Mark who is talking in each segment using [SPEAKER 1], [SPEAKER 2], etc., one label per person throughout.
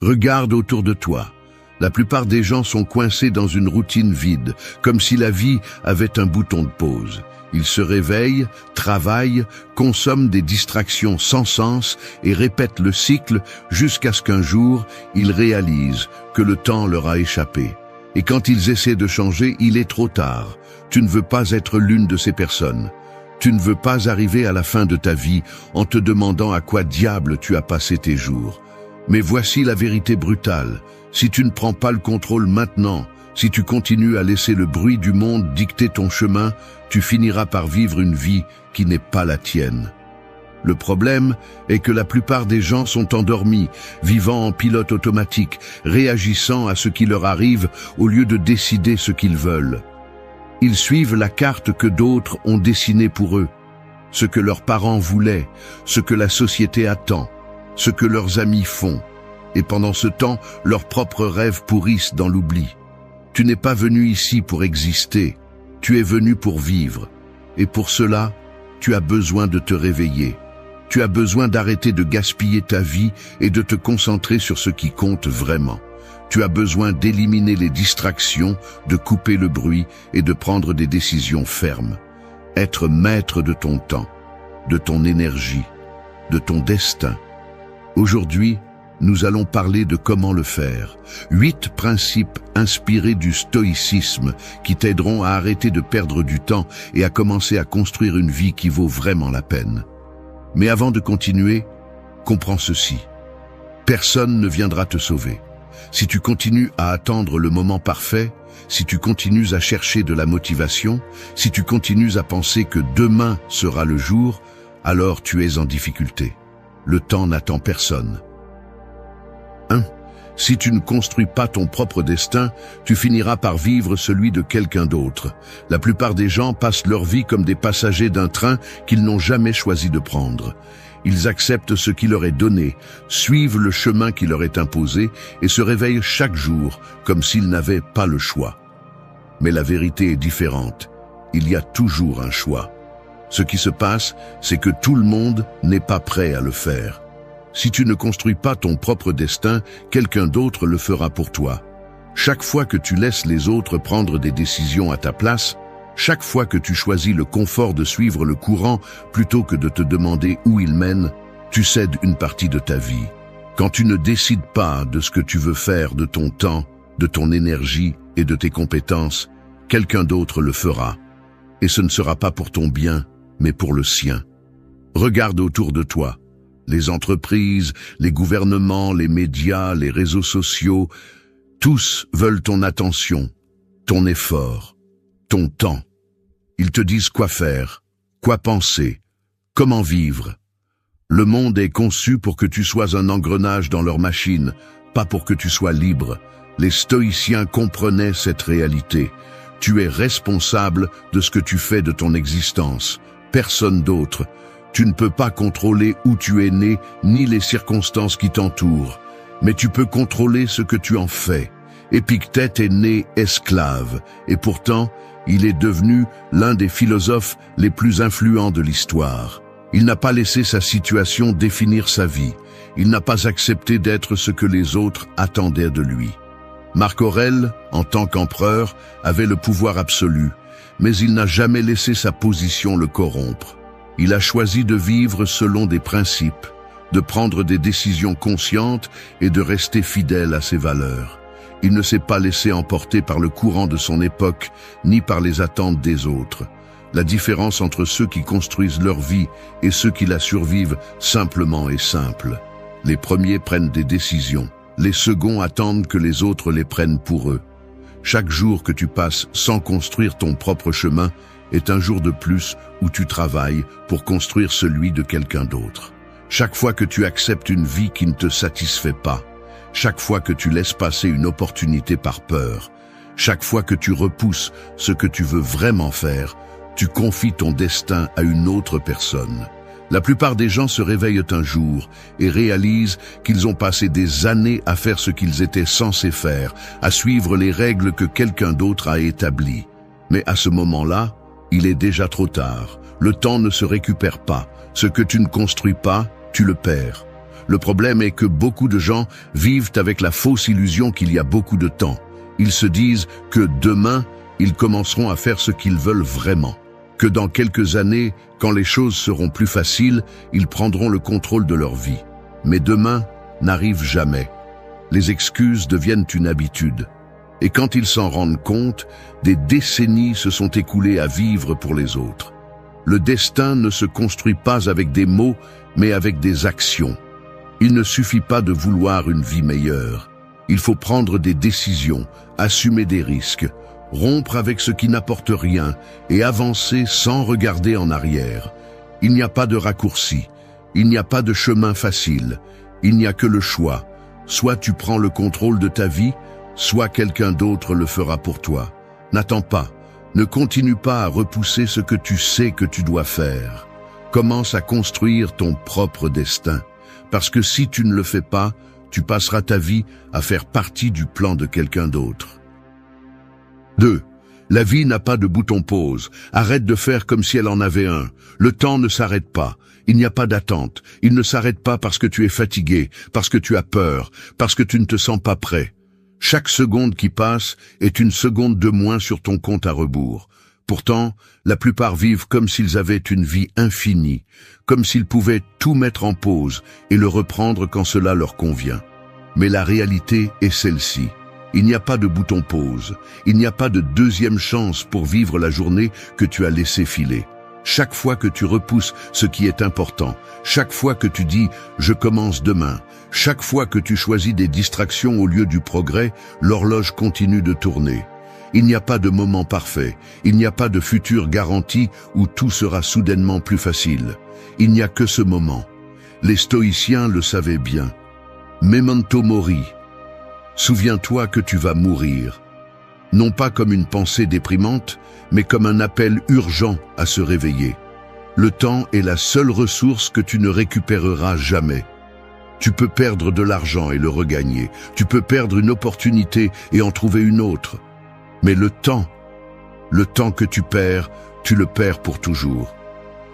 [SPEAKER 1] Regarde autour de toi. La plupart des gens sont coincés dans une routine vide, comme si la vie avait un bouton de pause. Ils se réveillent, travaillent, consomment des distractions sans sens et répètent le cycle jusqu'à ce qu'un jour, ils réalisent que le temps leur a échappé. Et quand ils essaient de changer, il est trop tard. Tu ne veux pas être l'une de ces personnes. Tu ne veux pas arriver à la fin de ta vie en te demandant à quoi diable tu as passé tes jours. Mais voici la vérité brutale. Si tu ne prends pas le contrôle maintenant, si tu continues à laisser le bruit du monde dicter ton chemin, tu finiras par vivre une vie qui n'est pas la tienne. Le problème est que la plupart des gens sont endormis, vivant en pilote automatique, réagissant à ce qui leur arrive au lieu de décider ce qu'ils veulent. Ils suivent la carte que d'autres ont dessinée pour eux, ce que leurs parents voulaient, ce que la société attend, ce que leurs amis font. Et pendant ce temps, leurs propres rêves pourrissent dans l'oubli. Tu n'es pas venu ici pour exister, tu es venu pour vivre. Et pour cela, tu as besoin de te réveiller. Tu as besoin d'arrêter de gaspiller ta vie et de te concentrer sur ce qui compte vraiment. Tu as besoin d'éliminer les distractions, de couper le bruit et de prendre des décisions fermes. Être maître de ton temps, de ton énergie, de ton destin. Aujourd'hui, nous allons parler de comment le faire. 8 principes inspirés du stoïcisme qui t'aideront à arrêter de perdre du temps et à commencer à construire une vie qui vaut vraiment la peine. Mais avant de continuer, comprends ceci. Personne ne viendra te sauver. Si tu continues à attendre le moment parfait, si tu continues à chercher de la motivation, si tu continues à penser que demain sera le jour, alors tu es en difficulté. Le temps n'attend personne. 1. Si tu ne construis pas ton propre destin, tu finiras par vivre celui de quelqu'un d'autre. La plupart des gens passent leur vie comme des passagers d'un train qu'ils n'ont jamais choisi de prendre. Ils acceptent ce qui leur est donné, suivent le chemin qui leur est imposé et se réveillent chaque jour comme s'ils n'avaient pas le choix. Mais la vérité est différente. Il y a toujours un choix. Ce qui se passe, c'est que tout le monde n'est pas prêt à le faire. Si tu ne construis pas ton propre destin, quelqu'un d'autre le fera pour toi. Chaque fois que tu laisses les autres prendre des décisions à ta place, chaque fois que tu choisis le confort de suivre le courant plutôt que de te demander où il mène, tu cèdes une partie de ta vie. Quand tu ne décides pas de ce que tu veux faire de ton temps, de ton énergie et de tes compétences, quelqu'un d'autre le fera. Et ce ne sera pas pour ton bien, mais pour le sien. Regarde autour de toi. Les entreprises, les gouvernements, les médias, les réseaux sociaux, tous veulent ton attention, ton effort, ton temps. Ils te disent quoi faire, quoi penser, comment vivre. Le monde est conçu pour que tu sois un engrenage dans leur machine, pas pour que tu sois libre. Les stoïciens comprenaient cette réalité. Tu es responsable de ce que tu fais de ton existence, personne d'autre. Tu ne peux pas contrôler où tu es né, ni les circonstances qui t'entourent, mais tu peux contrôler ce que tu en fais. Épictète est né esclave, et pourtant, il est devenu l'un des philosophes les plus influents de l'histoire. Il n'a pas laissé sa situation définir sa vie. Il n'a pas accepté d'être ce que les autres attendaient de lui. Marc Aurèle, en tant qu'empereur, avait le pouvoir absolu, mais il n'a jamais laissé sa position le corrompre. Il a choisi de vivre selon des principes, de prendre des décisions conscientes et de rester fidèle à ses valeurs. Il ne s'est pas laissé emporter par le courant de son époque, ni par les attentes des autres. La différence entre ceux qui construisent leur vie et ceux qui la survivent simplement est simple. Les premiers prennent des décisions, les seconds attendent que les autres les prennent pour eux. Chaque jour que tu passes sans construire ton propre chemin est un jour de plus où tu travailles pour construire celui de quelqu'un d'autre. Chaque fois que tu acceptes une vie qui ne te satisfait pas, chaque fois que tu laisses passer une opportunité par peur, chaque fois que tu repousses ce que tu veux vraiment faire, tu confies ton destin à une autre personne. La plupart des gens se réveillent un jour et réalisent qu'ils ont passé des années à faire ce qu'ils étaient censés faire, à suivre les règles que quelqu'un d'autre a établies. Mais à ce moment-là, il est déjà trop tard. Le temps ne se récupère pas. Ce que tu ne construis pas, tu le perds. Le problème est que beaucoup de gens vivent avec la fausse illusion qu'il y a beaucoup de temps. Ils se disent que demain, ils commenceront à faire ce qu'ils veulent vraiment. Que dans quelques années, quand les choses seront plus faciles, ils prendront le contrôle de leur vie. Mais demain n'arrive jamais. Les excuses deviennent une habitude. Et quand ils s'en rendent compte, des décennies se sont écoulées à vivre pour les autres. Le destin ne se construit pas avec des mots, mais avec des actions. Il ne suffit pas de vouloir une vie meilleure. Il faut prendre des décisions, assumer des risques, rompre avec ce qui n'apporte rien et avancer sans regarder en arrière. Il n'y a pas de raccourci, il n'y a pas de chemin facile, il n'y a que le choix. Soit tu prends le contrôle de ta vie, soit quelqu'un d'autre le fera pour toi. N'attends pas. Ne continue pas à repousser ce que tu sais que tu dois faire. Commence à construire ton propre destin. Parce que si tu ne le fais pas, tu passeras ta vie à faire partie du plan de quelqu'un d'autre. 2. La vie n'a pas de bouton pause. Arrête de faire comme si elle en avait un. Le temps ne s'arrête pas. Il n'y a pas d'attente. Il ne s'arrête pas parce que tu es fatigué, parce que tu as peur, parce que tu ne te sens pas prêt. Chaque seconde qui passe est une seconde de moins sur ton compte à rebours. Pourtant, la plupart vivent comme s'ils avaient une vie infinie, comme s'ils pouvaient tout mettre en pause et le reprendre quand cela leur convient. Mais la réalité est celle-ci. Il n'y a pas de bouton pause. Il n'y a pas de deuxième chance pour vivre la journée que tu as laissée filer. Chaque fois que tu repousses ce qui est important, chaque fois que tu dis « je commence demain », chaque fois que tu choisis des distractions au lieu du progrès, l'horloge continue de tourner. Il n'y a pas de moment parfait, il n'y a pas de futur garanti où tout sera soudainement plus facile. Il n'y a que ce moment. Les stoïciens le savaient bien. Memento mori. Souviens-toi que tu vas mourir. Non pas comme une pensée déprimante, mais comme un appel urgent à se réveiller. Le temps est la seule ressource que tu ne récupéreras jamais. Tu peux perdre de l'argent et le regagner. Tu peux perdre une opportunité et en trouver une autre. Mais le temps que tu le perds pour toujours.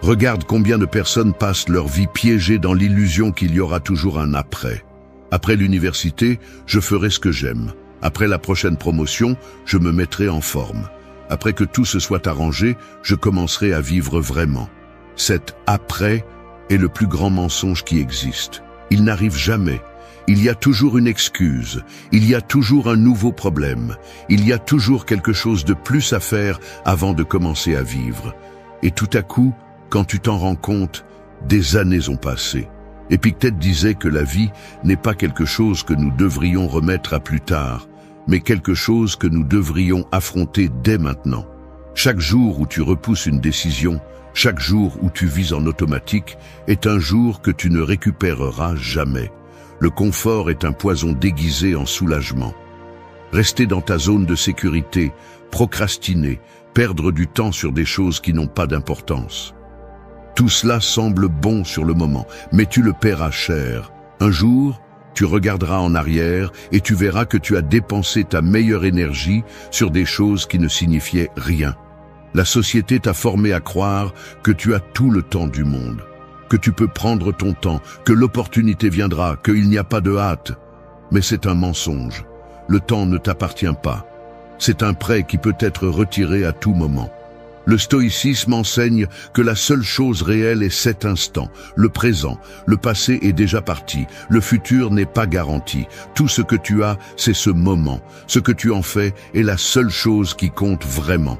[SPEAKER 1] Regarde combien de personnes passent leur vie piégées dans l'illusion qu'il y aura toujours un après. Après l'université, je ferai ce que j'aime. Après la prochaine promotion, je me mettrai en forme. Après que tout se soit arrangé, je commencerai à vivre vraiment. Cet après est le plus grand mensonge qui existe. Il n'arrive jamais. Il y a toujours une excuse. Il y a toujours un nouveau problème. Il y a toujours quelque chose de plus à faire avant de commencer à vivre. Et tout à coup, quand tu t'en rends compte, des années ont passé. Épictète disait que la vie n'est pas quelque chose que nous devrions remettre à plus tard, mais quelque chose que nous devrions affronter dès maintenant. Chaque jour où tu repousses une décision, chaque jour où tu vis en automatique, est un jour que tu ne récupéreras jamais. Le confort est un poison déguisé en soulagement. Rester dans ta zone de sécurité, procrastiner, perdre du temps sur des choses qui n'ont pas d'importance. Tout cela semble bon sur le moment, mais tu le paieras cher. Un jour, tu regarderas en arrière et tu verras que tu as dépensé ta meilleure énergie sur des choses qui ne signifiaient rien. La société t'a formé à croire que tu as tout le temps du monde, que tu peux prendre ton temps, que l'opportunité viendra, qu'il n'y a pas de hâte. Mais c'est un mensonge. Le temps ne t'appartient pas. C'est un prêt qui peut être retiré à tout moment. Le stoïcisme enseigne que la seule chose réelle est cet instant, le présent. Le passé est déjà parti, le futur n'est pas garanti. Tout ce que tu as, c'est ce moment. Ce que tu en fais est la seule chose qui compte vraiment.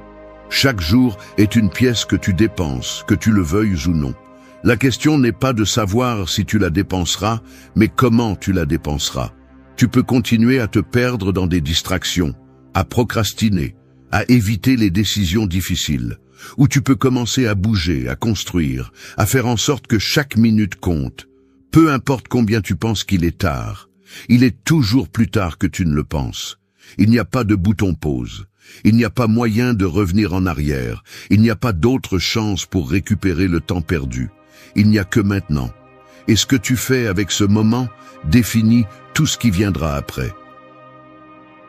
[SPEAKER 1] Chaque jour est une pièce que tu dépenses, que tu le veuilles ou non. La question n'est pas de savoir si tu la dépenseras, mais comment tu la dépenseras. Tu peux continuer à te perdre dans des distractions, à procrastiner, à éviter les décisions difficiles, ou tu peux commencer à bouger, à construire, à faire en sorte que chaque minute compte. Peu importe combien tu penses qu'il est tard, il est toujours plus tard que tu ne le penses. Il n'y a pas de bouton pause, il n'y a pas moyen de revenir en arrière, il n'y a pas d'autre chance pour récupérer le temps perdu. Il n'y a que maintenant. Et ce que tu fais avec ce moment définit tout ce qui viendra après.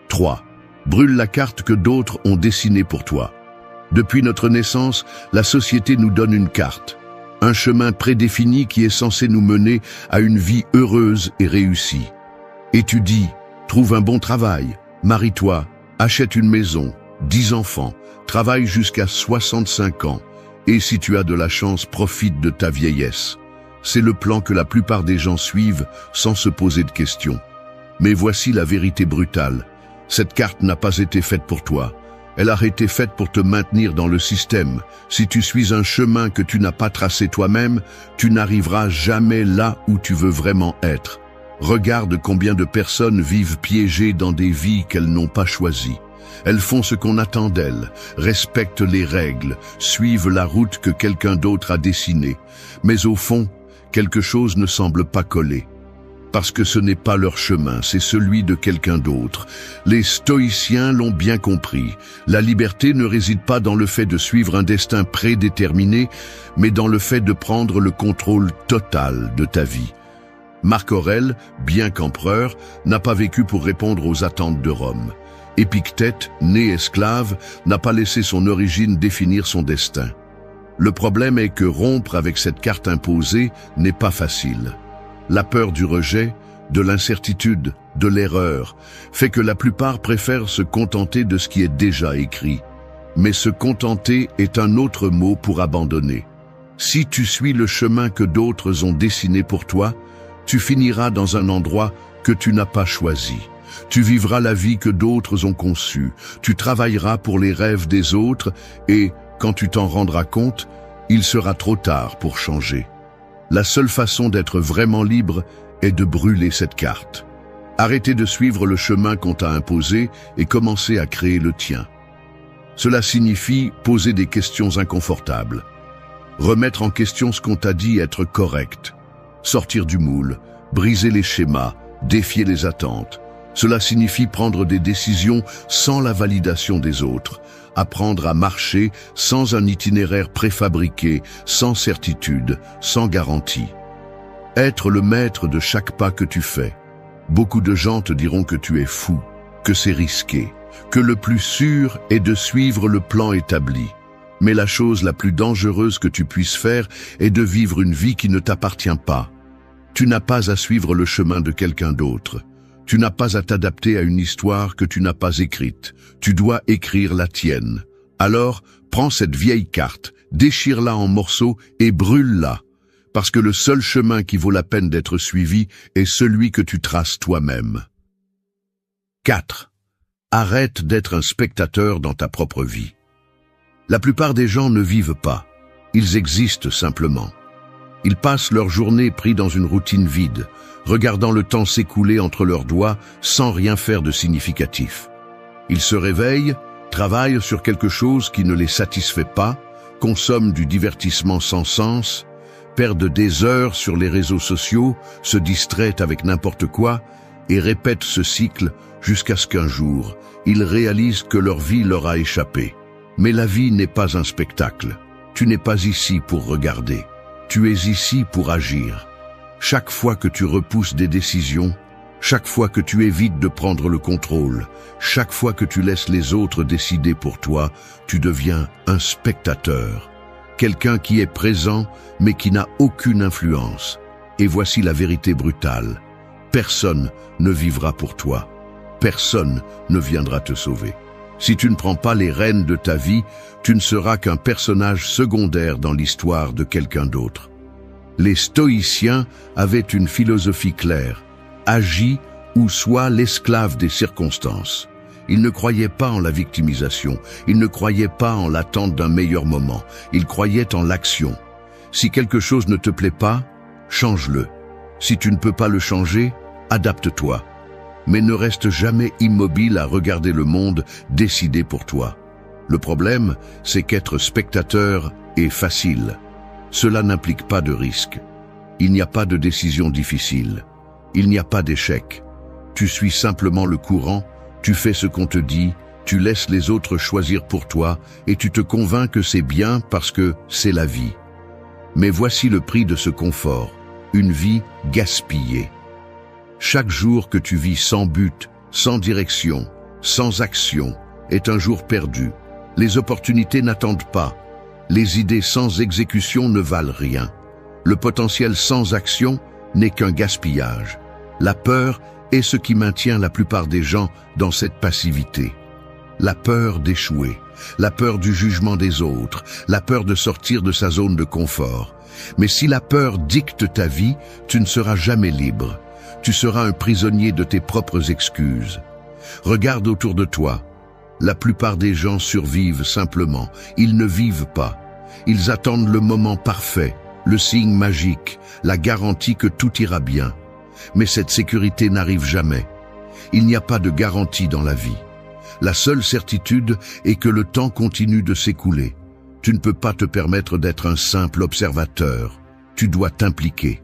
[SPEAKER 1] 3. Brûle la carte que d'autres ont dessinée pour toi. Depuis notre naissance, la société nous donne une carte. un chemin prédéfini qui est censé nous mener à une vie heureuse et réussie. Étudie, trouve un bon travail, marie-toi, achète une maison, 10 enfants, travaille jusqu'à 65 ans, et si tu as de la chance, profite de ta vieillesse. C'est le plan que la plupart des gens suivent sans se poser de questions. Mais voici la vérité brutale. Cette carte n'a pas été faite pour toi. Elle a été faite pour te maintenir dans le système. Si tu suis un chemin que tu n'as pas tracé toi-même, tu n'arriveras jamais là où tu veux vraiment être. Regarde combien de personnes vivent piégées dans des vies qu'elles n'ont pas choisies. Elles font ce qu'on attend d'elles, respectent les règles, suivent la route que quelqu'un d'autre a dessinée. Mais au fond, quelque chose ne semble pas coller. Parce que ce n'est pas leur chemin, c'est celui de quelqu'un d'autre. Les stoïciens l'ont bien compris. La liberté ne réside pas dans le fait de suivre un destin prédéterminé, mais dans le fait de prendre le contrôle total de ta vie. Marc Aurèle, bien qu'empereur, n'a pas vécu pour répondre aux attentes de Rome. Épictète, né esclave, n'a pas laissé son origine définir son destin. Le problème est que rompre avec cette carte imposée n'est pas facile. La peur du rejet, de l'incertitude, de l'erreur, fait que la plupart préfèrent se contenter de ce qui est déjà écrit. Mais se contenter est un autre mot pour abandonner. Si tu suis le chemin que d'autres ont dessiné pour toi, tu finiras dans un endroit que tu n'as pas choisi. Tu vivras la vie que d'autres ont conçue. Tu travailleras pour les rêves des autres et, quand tu t'en rendras compte, il sera trop tard pour changer. La seule façon d'être vraiment libre est de brûler cette carte. Arrêtez de suivre le chemin qu'on t'a imposé et commencez à créer le tien. Cela signifie poser des questions inconfortables. Remettre en question ce qu'on t'a dit être correct. Sortir du moule, briser les schémas, défier les attentes. Cela signifie prendre des décisions sans la validation des autres, apprendre à marcher sans un itinéraire préfabriqué, sans certitude, sans garantie. Être le maître de chaque pas que tu fais. Beaucoup de gens te diront que tu es fou, que c'est risqué, que le plus sûr est de suivre le plan établi. Mais la chose la plus dangereuse que tu puisses faire est de vivre une vie qui ne t'appartient pas. Tu n'as pas à suivre le chemin de quelqu'un d'autre. Tu n'as pas à t'adapter à une histoire que tu n'as pas écrite. Tu dois écrire la tienne. Alors, prends cette vieille carte, déchire-la en morceaux et brûle-la. Parce que le seul chemin qui vaut la peine d'être suivi est celui que tu traces toi-même. 4. Arrête d'être un spectateur dans ta propre vie. La plupart des gens ne vivent pas. Ils existent simplement. Ils passent leur journée pris dans une routine vide, regardant le temps s'écouler entre leurs doigts sans rien faire de significatif. Ils se réveillent, travaillent sur quelque chose qui ne les satisfait pas, consomment du divertissement sans sens, perdent des heures sur les réseaux sociaux, se distraient avec n'importe quoi et répètent ce cycle jusqu'à ce qu'un jour, ils réalisent que leur vie leur a échappé. Mais la vie n'est pas un spectacle. Tu n'es pas ici pour regarder. Tu es ici pour agir. Chaque fois que tu repousses des décisions, chaque fois que tu évites de prendre le contrôle, chaque fois que tu laisses les autres décider pour toi, tu deviens un spectateur. Quelqu'un qui est présent, mais qui n'a aucune influence. Et voici la vérité brutale. Personne ne vivra pour toi. Personne ne viendra te sauver. Si tu ne prends pas les rênes de ta vie, tu ne seras qu'un personnage secondaire dans l'histoire de quelqu'un d'autre. Les stoïciens avaient une philosophie claire. Agis ou sois l'esclave des circonstances. Ils ne croyaient pas en la victimisation. Ils ne croyaient pas en l'attente d'un meilleur moment. Ils croyaient en l'action. Si quelque chose ne te plaît pas, change-le. Si tu ne peux pas le changer, adapte-toi. Mais ne reste jamais immobile à regarder le monde décider pour toi. Le problème, c'est qu'être spectateur est facile. Cela n'implique pas de risque. Il n'y a pas de décision difficile. Il n'y a pas d'échec. Tu suis simplement le courant, tu fais ce qu'on te dit, tu laisses les autres choisir pour toi et tu te convaincs que c'est bien parce que c'est la vie. Mais voici le prix de ce confort, une vie gaspillée. Chaque jour que tu vis sans but, sans direction, sans action, est un jour perdu. Les opportunités n'attendent pas. Les idées sans exécution ne valent rien. Le potentiel sans action n'est qu'un gaspillage. La peur est ce qui maintient la plupart des gens dans cette passivité. La peur d'échouer, la peur du jugement des autres, la peur de sortir de sa zone de confort. Mais si la peur dicte ta vie, tu ne seras jamais libre. Tu seras un prisonnier de tes propres excuses. Regarde autour de toi. La plupart des gens survivent simplement. Ils ne vivent pas. Ils attendent le moment parfait, le signe magique, la garantie que tout ira bien. Mais cette sécurité n'arrive jamais. Il n'y a pas de garantie dans la vie. La seule certitude est que le temps continue de s'écouler. Tu ne peux pas te permettre d'être un simple observateur. Tu dois t'impliquer.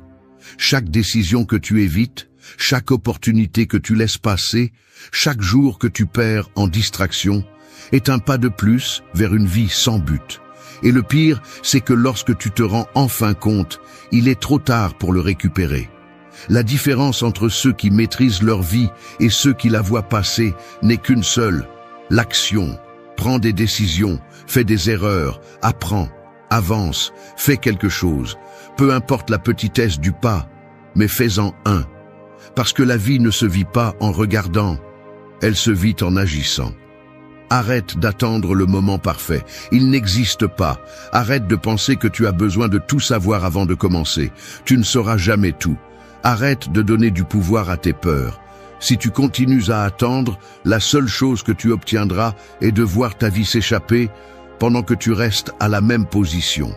[SPEAKER 1] Chaque décision que tu évites, chaque opportunité que tu laisses passer, chaque jour que tu perds en distraction, est un pas de plus vers une vie sans but. Et le pire, c'est que lorsque tu te rends enfin compte, il est trop tard pour le récupérer. La différence entre ceux qui maîtrisent leur vie et ceux qui la voient passer n'est qu'une seule, l'action. Prends des décisions, fais des erreurs, apprends, avance, fais quelque chose. Peu importe la petitesse du pas, mais fais-en un. Parce que la vie ne se vit pas en regardant, elle se vit en agissant. Arrête d'attendre le moment parfait, il n'existe pas. Arrête de penser que tu as besoin de tout savoir avant de commencer. Tu ne sauras jamais tout. Arrête de donner du pouvoir à tes peurs. Si tu continues à attendre, la seule chose que tu obtiendras est de voir ta vie s'échapper pendant que tu restes à la même position.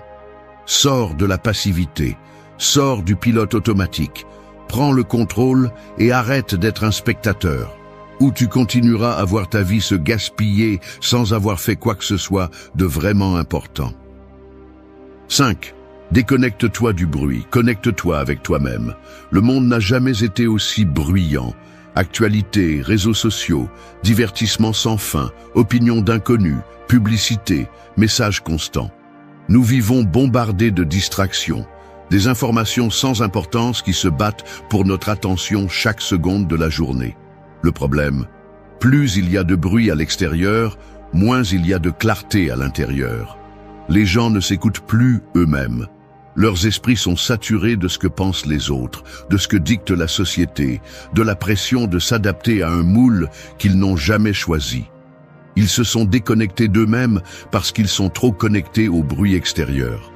[SPEAKER 1] Sors de la passivité, sors du pilote automatique, prends le contrôle et arrête d'être un spectateur. Ou tu continueras à voir ta vie se gaspiller sans avoir fait quoi que ce soit de vraiment important. 5. Déconnecte-toi du bruit, connecte-toi avec toi-même. Le monde n'a jamais été aussi bruyant. Actualité, réseaux sociaux, divertissements sans fin, opinions d'inconnus, publicité, messages constants. Nous vivons bombardés de distractions, des informations sans importance qui se battent pour notre attention chaque seconde de la journée. Le problème, plus il y a de bruit à l'extérieur, moins il y a de clarté à l'intérieur. Les gens ne s'écoutent plus eux-mêmes. Leurs esprits sont saturés de ce que pensent les autres, de ce que dicte la société, de la pression de s'adapter à un moule qu'ils n'ont jamais choisi. Ils se sont déconnectés d'eux-mêmes parce qu'ils sont trop connectés au bruit extérieur.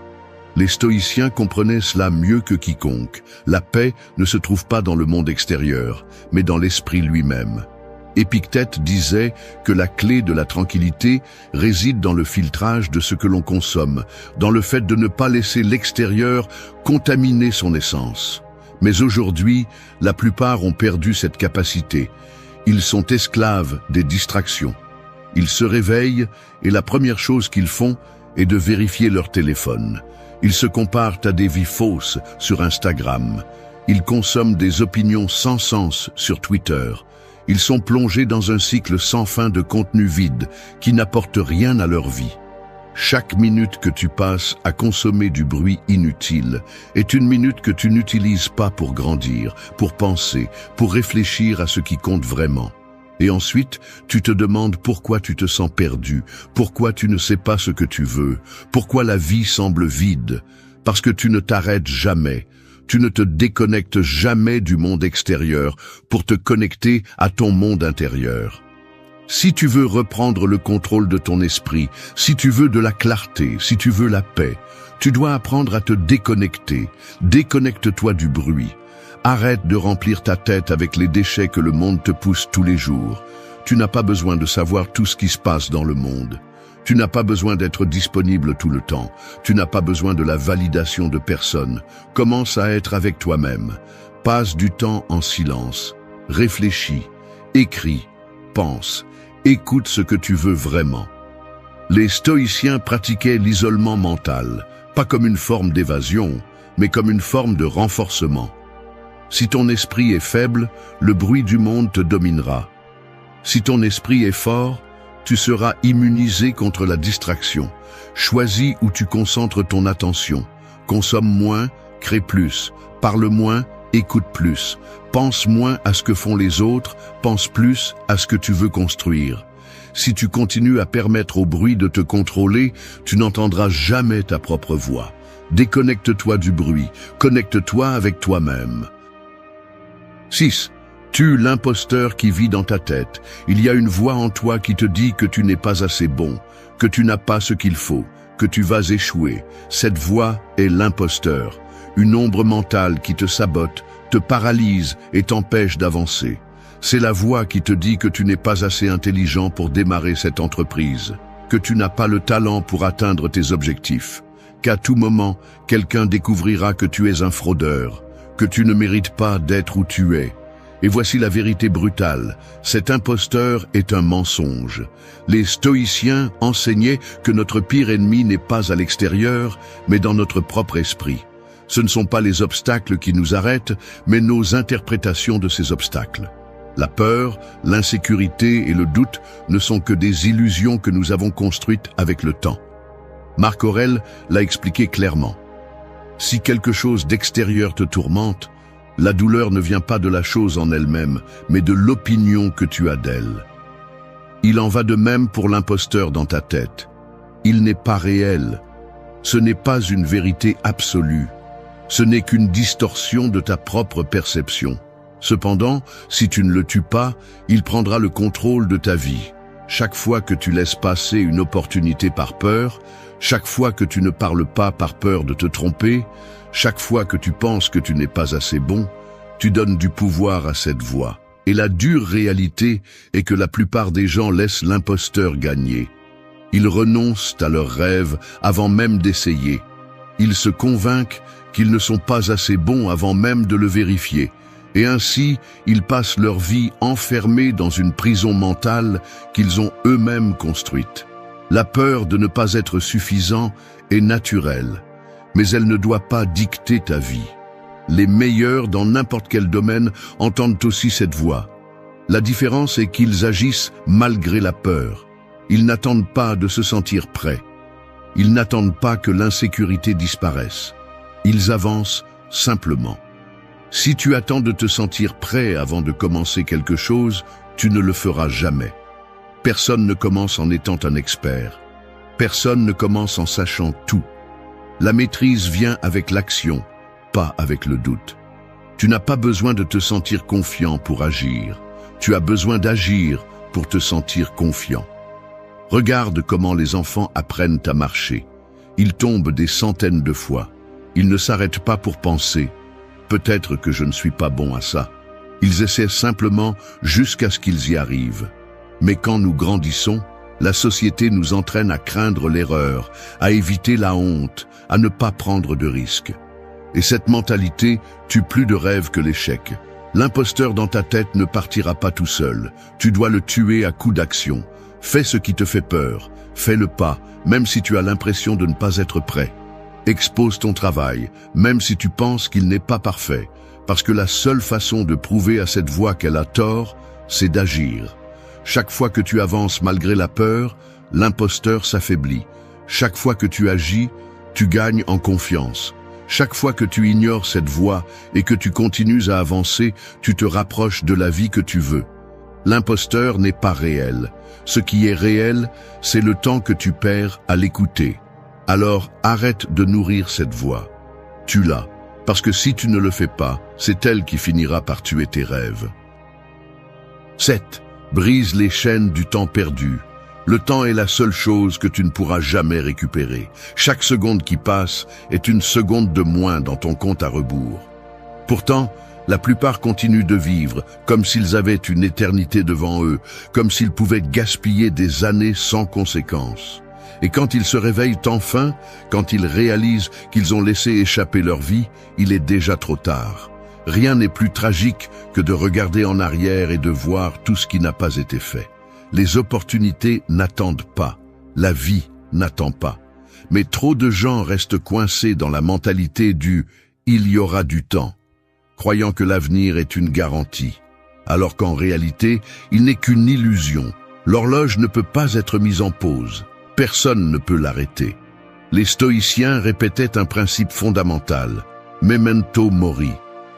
[SPEAKER 1] Les stoïciens comprenaient cela mieux que quiconque. La paix ne se trouve pas dans le monde extérieur, mais dans l'esprit lui-même. Épictète disait que la clé de la tranquillité réside dans le filtrage de ce que l'on consomme, dans le fait de ne pas laisser l'extérieur contaminer son essence. Mais aujourd'hui, la plupart ont perdu cette capacité. Ils sont esclaves des distractions. Ils se réveillent et la première chose qu'ils font est de vérifier leur téléphone. Ils se comparent à des vies fausses sur Instagram. Ils consomment des opinions sans sens sur Twitter. Ils sont plongés dans un cycle sans fin de contenu vide qui n'apporte rien à leur vie. Chaque minute que tu passes à consommer du bruit inutile est une minute que tu n'utilises pas pour grandir, pour penser, pour réfléchir à ce qui compte vraiment. Et ensuite, tu te demandes pourquoi tu te sens perdu, pourquoi tu ne sais pas ce que tu veux, pourquoi la vie semble vide, parce que tu ne t'arrêtes jamais. Tu ne te déconnectes jamais du monde extérieur pour te connecter à ton monde intérieur. Si tu veux reprendre le contrôle de ton esprit, si tu veux de la clarté, si tu veux la paix, tu dois apprendre à te déconnecter. Déconnecte-toi du bruit. Arrête de remplir ta tête avec les déchets que le monde te pousse tous les jours. Tu n'as pas besoin de savoir tout ce qui se passe dans le monde. Tu n'as pas besoin d'être disponible tout le temps. Tu n'as pas besoin de la validation de personne. Commence à être avec toi-même. Passe du temps en silence. Réfléchis. Écris. Pense. Écoute ce que tu veux vraiment. Les stoïciens pratiquaient l'isolement mental, pas comme une forme d'évasion, mais comme une forme de renforcement. Si ton esprit est faible, le bruit du monde te dominera. Si ton esprit est fort, tu seras immunisé contre la distraction. Choisis où tu concentres ton attention. Consomme moins, crée plus. Parle moins, écoute plus. Pense moins à ce que font les autres, pense plus à ce que tu veux construire. Si tu continues à permettre au bruit de te contrôler, tu n'entendras jamais ta propre voix. Déconnecte-toi du bruit, connecte-toi avec toi-même. 6. Tue l'imposteur qui vit dans ta tête. Il y a une voix en toi qui te dit que tu n'es pas assez bon, que tu n'as pas ce qu'il faut, que tu vas échouer. Cette voix est l'imposteur, une ombre mentale qui te sabote, te paralyse et t'empêche d'avancer. C'est la voix qui te dit que tu n'es pas assez intelligent pour démarrer cette entreprise, que tu n'as pas le talent pour atteindre tes objectifs, qu'à tout moment, quelqu'un découvrira que tu es un fraudeur, que tu ne mérites pas d'être où tu es. Et voici la vérité brutale, cet imposteur est un mensonge. Les stoïciens enseignaient que notre pire ennemi n'est pas à l'extérieur, mais dans notre propre esprit. Ce ne sont pas les obstacles qui nous arrêtent, mais nos interprétations de ces obstacles. La peur, l'insécurité et le doute ne sont que des illusions que nous avons construites avec le temps. Marc Aurèle l'a expliqué clairement. Si quelque chose d'extérieur te tourmente, la douleur ne vient pas de la chose en elle-même, mais de l'opinion que tu as d'elle. Il en va de même pour l'imposteur dans ta tête. Il n'est pas réel. Ce n'est pas une vérité absolue. Ce n'est qu'une distorsion de ta propre perception. Cependant, si tu ne le tues pas, il prendra le contrôle de ta vie. Chaque fois que tu laisses passer une opportunité par peur, chaque fois que tu ne parles pas par peur de te tromper, chaque fois que tu penses que tu n'es pas assez bon, tu donnes du pouvoir à cette voix. Et la dure réalité est que la plupart des gens laissent l'imposteur gagner. Ils renoncent à leurs rêves avant même d'essayer. Ils se convainquent qu'ils ne sont pas assez bons avant même de le vérifier. Et ainsi, ils passent leur vie enfermés dans une prison mentale qu'ils ont eux-mêmes construite. La peur de ne pas être suffisant est naturelle, mais elle ne doit pas dicter ta vie. Les meilleurs dans n'importe quel domaine entendent aussi cette voix. La différence est qu'ils agissent malgré la peur. Ils n'attendent pas de se sentir prêts. Ils n'attendent pas que l'insécurité disparaisse. Ils avancent simplement. Si tu attends de te sentir prêt avant de commencer quelque chose, tu ne le feras jamais. Personne ne commence en étant un expert. Personne ne commence en sachant tout. La maîtrise vient avec l'action, pas avec le doute. Tu n'as pas besoin de te sentir confiant pour agir. Tu as besoin d'agir pour te sentir confiant. Regarde comment les enfants apprennent à marcher. Ils tombent des centaines de fois. Ils ne s'arrêtent pas pour penser « peut-être que je ne suis pas bon à ça ». Ils essaient simplement jusqu'à ce qu'ils y arrivent. Mais quand nous grandissons, la société nous entraîne à craindre l'erreur, à éviter la honte, à ne pas prendre de risques. Et cette mentalité tue plus de rêves que l'échec. L'imposteur dans ta tête ne partira pas tout seul. Tu dois le tuer à coups d'action. Fais ce qui te fait peur. Fais-le pas, même si tu as l'impression de ne pas être prêt. Expose ton travail, même si tu penses qu'il n'est pas parfait. Parce que la seule façon de prouver à cette voix qu'elle a tort, c'est d'agir. Chaque fois que tu avances malgré la peur, l'imposteur s'affaiblit. Chaque fois que tu agis, tu gagnes en confiance. Chaque fois que tu ignores cette voix et que tu continues à avancer, tu te rapproches de la vie que tu veux. L'imposteur n'est pas réel. Ce qui est réel, c'est le temps que tu perds à l'écouter. Alors arrête de nourrir cette voix. Tue-la, parce que si tu ne le fais pas, c'est elle qui finira par tuer tes rêves. 7. Brise les chaînes du temps perdu. Le temps est la seule chose que tu ne pourras jamais récupérer. Chaque seconde qui passe est une seconde de moins dans ton compte à rebours. Pourtant, la plupart continuent de vivre comme s'ils avaient une éternité devant eux, comme s'ils pouvaient gaspiller des années sans conséquence. Et quand ils se réveillent enfin, quand ils réalisent qu'ils ont laissé échapper leur vie, il est déjà trop tard. Rien n'est plus tragique que de regarder en arrière et de voir tout ce qui n'a pas été fait. Les opportunités n'attendent pas, la vie n'attend pas. Mais trop de gens restent coincés dans la mentalité du « il y aura du temps », croyant que l'avenir est une garantie, alors qu'en réalité, il n'est qu'une illusion. L'horloge ne peut pas être mise en pause, personne ne peut l'arrêter. Les stoïciens répétaient un principe fondamental, « memento mori »,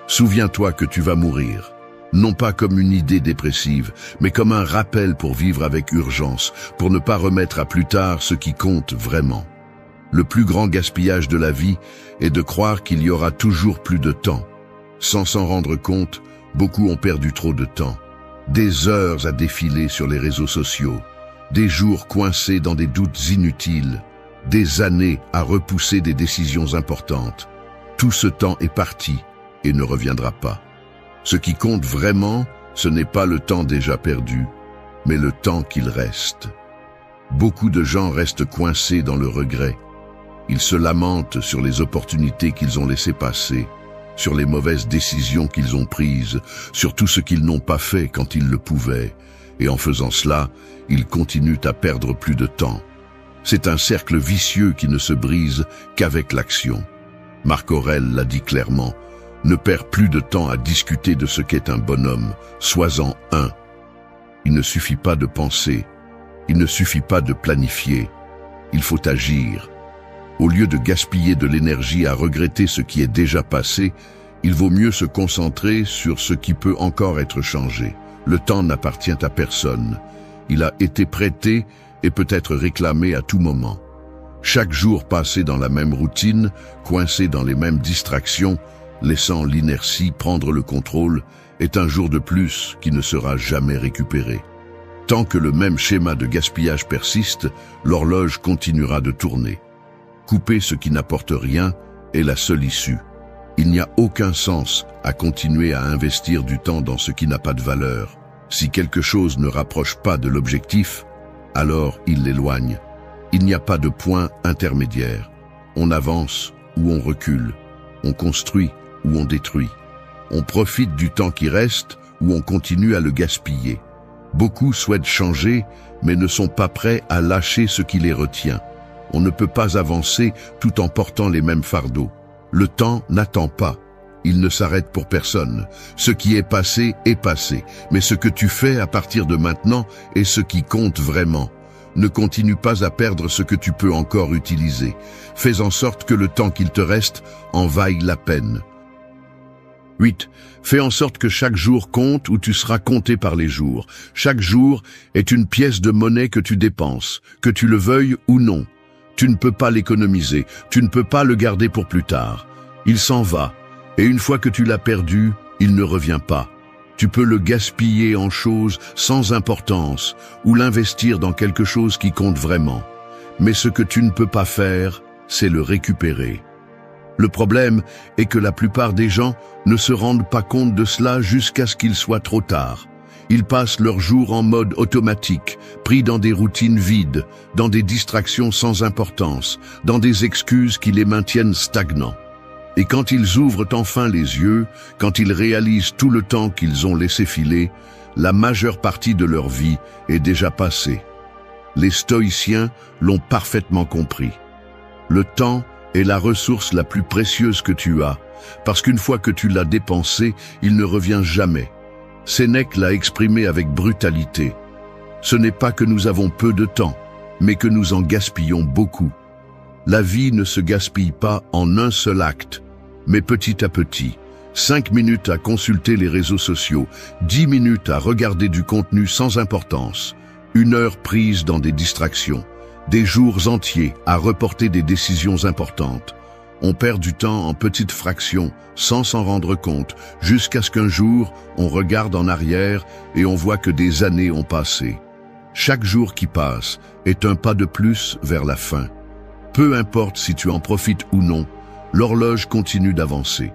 [SPEAKER 1] souviens-toi que tu vas mourir. non pas comme une idée dépressive, mais comme un rappel pour vivre avec urgence, pour ne pas remettre à plus tard ce qui compte vraiment. Le plus grand gaspillage de la vie est de croire qu'il y aura toujours plus de temps. Sans s'en rendre compte, beaucoup ont perdu trop de temps. Des heures à défiler sur les réseaux sociaux, des jours coincés dans des doutes inutiles, des années à repousser des décisions importantes. Tout ce temps est parti et ne reviendra pas. Ce qui compte vraiment, ce n'est pas le temps déjà perdu, mais le temps qu'il reste. Beaucoup de gens restent coincés dans le regret. Ils se lamentent sur les opportunités qu'ils ont laissées passer, sur les mauvaises décisions qu'ils ont prises, sur tout ce qu'ils n'ont pas fait quand ils le pouvaient. Et en faisant cela, ils continuent à perdre plus de temps. C'est un cercle vicieux qui ne se brise qu'avec l'action. Marc Aurèle l'a dit clairement, ne perds plus de temps à discuter de ce qu'est un bonhomme, sois-en un. Il ne suffit pas de penser, il ne suffit pas de planifier, il faut agir. Au lieu de gaspiller de l'énergie à regretter ce qui est déjà passé, il vaut mieux se concentrer sur ce qui peut encore être changé. Le temps n'appartient à personne. Il a été prêté et peut être réclamé à tout moment. Chaque jour passé dans la même routine, coincé dans les mêmes distractions, laissant l'inertie prendre le contrôle, est un jour de plus qui ne sera jamais récupéré. Tant que le même schéma de gaspillage persiste, l'horloge continuera de tourner. Couper ce qui n'apporte rien est la seule issue. Il n'y a aucun sens à continuer à investir du temps dans ce qui n'a pas de valeur. Si quelque chose ne rapproche pas de l'objectif, alors il l'éloigne. Il n'y a pas de point intermédiaire. On avance ou on recule. On construit ou on détruit. On profite du temps qui reste ou on continue à le gaspiller. Beaucoup souhaitent changer, mais ne sont pas prêts à lâcher ce qui les retient. On ne peut pas avancer tout en portant les mêmes fardeaux. Le temps n'attend pas. Il ne s'arrête pour personne. Ce qui est passé, mais ce que tu fais à partir de maintenant est ce qui compte vraiment. Ne continue pas à perdre ce que tu peux encore utiliser. Fais en sorte que le temps qu'il te reste en vaille la peine. 8. Fais en sorte que chaque jour compte ou tu seras compté par les jours. Chaque jour est une pièce de monnaie que tu dépenses, que tu le veuilles ou non. Tu ne peux pas l'économiser, tu ne peux pas le garder pour plus tard. Il s'en va, et une fois que tu l'as perdu, il ne revient pas. Tu peux le gaspiller en choses sans importance ou l'investir dans quelque chose qui compte vraiment. Mais ce que tu ne peux pas faire, c'est le récupérer. Le problème est que la plupart des gens ne se rendent pas compte de cela jusqu'à ce qu'il soit trop tard. Ils passent leurs jours en mode automatique, pris dans des routines vides, dans des distractions sans importance, dans des excuses qui les maintiennent stagnants. Et quand ils ouvrent enfin les yeux, quand ils réalisent tout le temps qu'ils ont laissé filer, la majeure partie de leur vie est déjà passée. Les stoïciens l'ont parfaitement compris. Le temps est la ressource la plus précieuse que tu as, parce qu'une fois que tu l'as dépensé, il ne revient jamais. Sénèque l'a exprimé avec brutalité. Ce n'est pas que nous avons peu de temps, mais que nous en gaspillons beaucoup. La vie ne se gaspille pas en un seul acte, mais petit à petit. 5 minutes à consulter les réseaux sociaux, 10 minutes à regarder du contenu sans importance, 1 heure prise dans des distractions, des jours entiers à reporter des décisions importantes. On perd du temps en petites fractions, sans s'en rendre compte, jusqu'à ce qu'un jour, on regarde en arrière et on voit que des années ont passé. Chaque jour qui passe est un pas de plus vers la fin. Peu importe si tu en profites ou non, l'horloge continue d'avancer.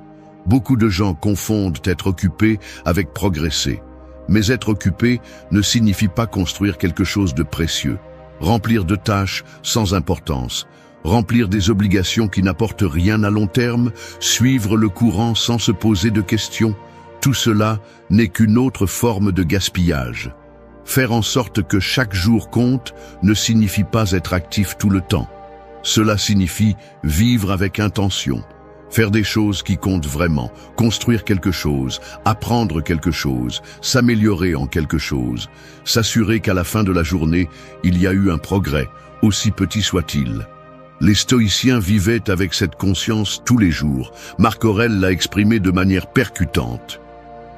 [SPEAKER 1] Beaucoup de gens confondent être occupé avec progresser. Mais être occupé ne signifie pas construire quelque chose de précieux. Remplir de tâches sans importance, remplir des obligations qui n'apportent rien à long terme, suivre le courant sans se poser de questions, tout cela n'est qu'une autre forme de gaspillage. Faire en sorte que chaque jour compte ne signifie pas être actif tout le temps. Cela signifie vivre avec intention, faire des choses qui comptent vraiment, construire quelque chose, apprendre quelque chose, s'améliorer en quelque chose, s'assurer qu'à la fin de la journée, il y a eu un progrès, aussi petit soit-il. Les stoïciens vivaient avec cette conscience tous les jours. Marc Aurèle l'a exprimé de manière percutante.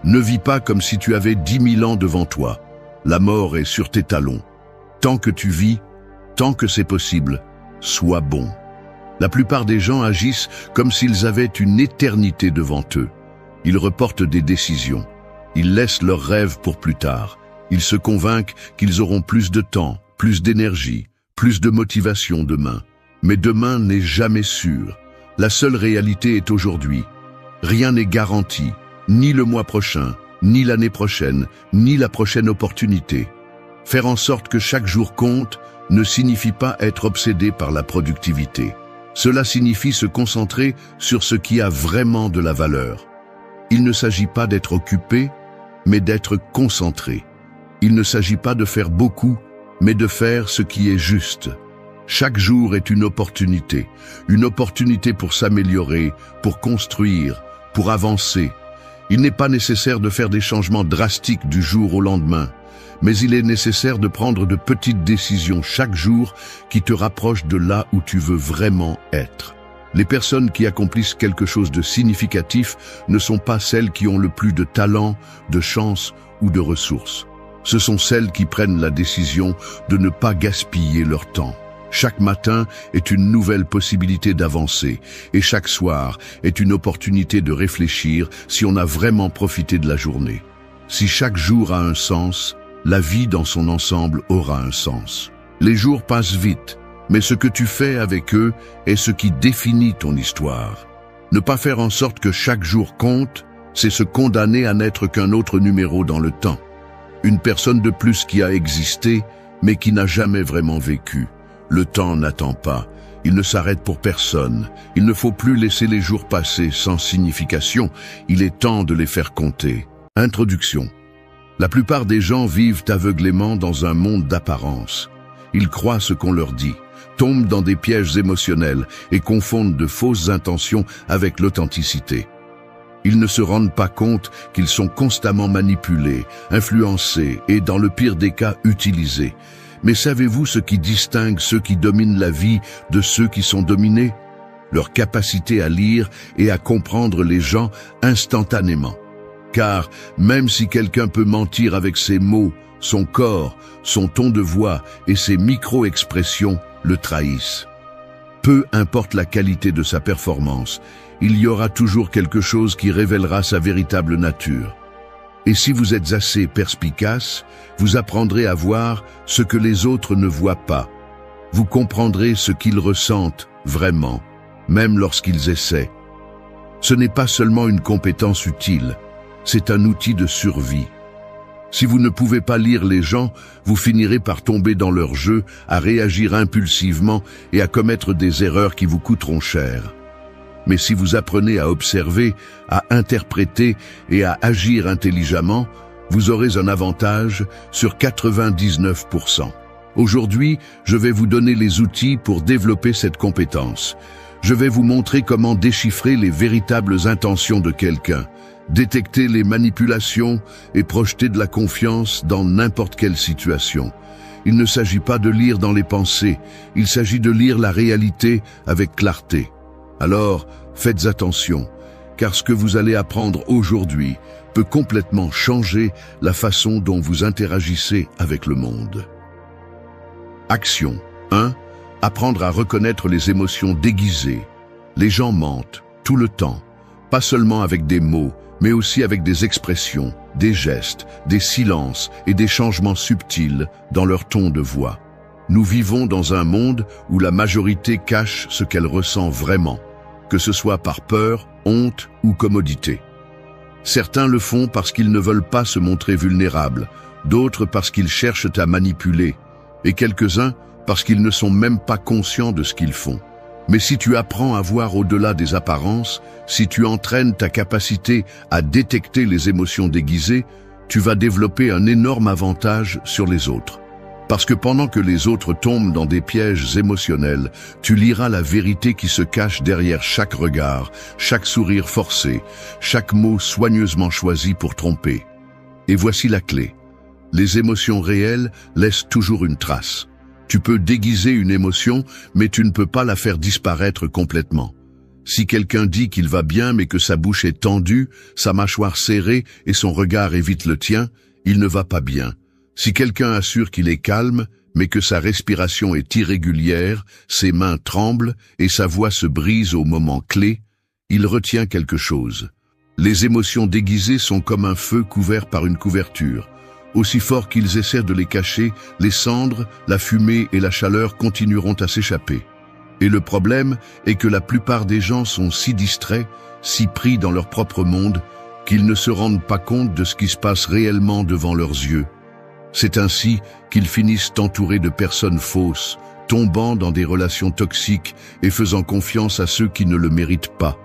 [SPEAKER 1] Ne vis pas comme si tu avais 10 000 ans devant toi. La mort est sur tes talons. Tant que tu vis, tant que c'est possible, sois bon. La plupart des gens agissent comme s'ils avaient une éternité devant eux. Ils reportent des décisions. Ils laissent leurs rêves pour plus tard. Ils se convainquent qu'ils auront plus de temps, plus d'énergie, plus de motivation demain. Mais demain n'est jamais sûr. La seule réalité est aujourd'hui. Rien n'est garanti, ni le mois prochain, ni l'année prochaine, ni la prochaine opportunité. Faire en sorte que chaque jour compte ne signifie pas être obsédé par la productivité. Cela signifie se concentrer sur ce qui a vraiment de la valeur. Il ne s'agit pas d'être occupé, mais d'être concentré. Il ne s'agit pas de faire beaucoup, mais de faire ce qui est juste. Chaque jour est une opportunité pour s'améliorer, pour construire, pour avancer. Il n'est pas nécessaire de faire des changements drastiques du jour au lendemain, mais il est nécessaire de prendre de petites décisions chaque jour qui te rapprochent de là où tu veux vraiment être. Les personnes qui accomplissent quelque chose de significatif ne sont pas celles qui ont le plus de talent, de chance ou de ressources. Ce sont celles qui prennent la décision de ne pas gaspiller leur temps. Chaque matin est une nouvelle possibilité d'avancer et chaque soir est une opportunité de réfléchir si on a vraiment profité de la journée. Si chaque jour a un sens, la vie dans son ensemble aura un sens. Les jours passent vite, mais ce que tu fais avec eux est ce qui définit ton histoire. Ne pas faire en sorte que chaque jour compte, c'est se condamner à n'être qu'un autre numéro dans le temps. Une personne de plus qui a existé, mais qui n'a jamais vraiment vécu. Le temps n'attend pas, il ne s'arrête pour personne. Il ne faut plus laisser les jours passer sans signification, il est temps de les faire compter. Introduction. La plupart des gens vivent aveuglément dans un monde d'apparence. Ils croient ce qu'on leur dit, tombent dans des pièges émotionnels et confondent de fausses intentions avec l'authenticité. Ils ne se rendent pas compte qu'ils sont constamment manipulés, influencés et, dans le pire des cas, utilisés. Mais savez-vous ce qui distingue ceux qui dominent la vie de ceux qui sont dominés? Leur capacité à lire et à comprendre les gens instantanément. Car même si quelqu'un peut mentir avec ses mots, son corps, son ton de voix et ses micro-expressions le trahissent. Peu importe la qualité de sa performance, il y aura toujours quelque chose qui révélera sa véritable nature. Et si vous êtes assez perspicace, vous apprendrez à voir ce que les autres ne voient pas. Vous comprendrez ce qu'ils ressentent vraiment, même lorsqu'ils essaient. Ce n'est pas seulement une compétence utile, c'est un outil de survie. Si vous ne pouvez pas lire les gens, vous finirez par tomber dans leur jeu, à réagir impulsivement et à commettre des erreurs qui vous coûteront cher. Mais si vous apprenez à observer, à interpréter et à agir intelligemment, vous aurez un avantage sur 99%. Aujourd'hui, je vais vous donner les outils pour développer cette compétence. Je vais vous montrer comment déchiffrer les véritables intentions de quelqu'un, détecter les manipulations et projeter de la confiance dans n'importe quelle situation. Il ne s'agit pas de lire dans les pensées, il s'agit de lire la réalité avec clarté. Alors, faites attention, car ce que vous allez apprendre aujourd'hui peut complètement changer la façon dont vous interagissez avec le monde. Action 1. Apprendre à reconnaître les émotions déguisées. Les gens mentent, tout le temps, pas seulement avec des mots, mais aussi avec des expressions, des gestes, des silences et des changements subtils dans leur ton de voix. Nous vivons dans un monde où la majorité cache ce qu'elle ressent vraiment, que ce soit par peur, honte ou commodité. Certains le font parce qu'ils ne veulent pas se montrer vulnérables, d'autres parce qu'ils cherchent à manipuler, et quelques-uns parce qu'ils ne sont même pas conscients de ce qu'ils font. Mais si tu apprends à voir au-delà des apparences, si tu entraînes ta capacité à détecter les émotions déguisées, tu vas développer un énorme avantage sur les autres. Parce que pendant que les autres tombent dans des pièges émotionnels, tu liras la vérité qui se cache derrière chaque regard, chaque sourire forcé, chaque mot soigneusement choisi pour tromper. Et voici la clé. Les émotions réelles laissent toujours une trace. Tu peux déguiser une émotion, mais tu ne peux pas la faire disparaître complètement. Si quelqu'un dit qu'il va bien mais que sa bouche est tendue, sa mâchoire serrée et son regard évite le tien, il ne va pas bien. Si quelqu'un assure qu'il est calme, mais que sa respiration est irrégulière, ses mains tremblent et sa voix se brise au moment clé, il retient quelque chose. Les émotions déguisées sont comme un feu couvert par une couverture. Aussi fort qu'ils essaient de les cacher, les cendres, la fumée et la chaleur continueront à s'échapper. Et le problème est que la plupart des gens sont si distraits, si pris dans leur propre monde, qu'ils ne se rendent pas compte de ce qui se passe réellement devant leurs yeux. C'est ainsi qu'ils finissent entourés de personnes fausses, tombant dans des relations toxiques et faisant confiance à ceux qui ne le méritent pas.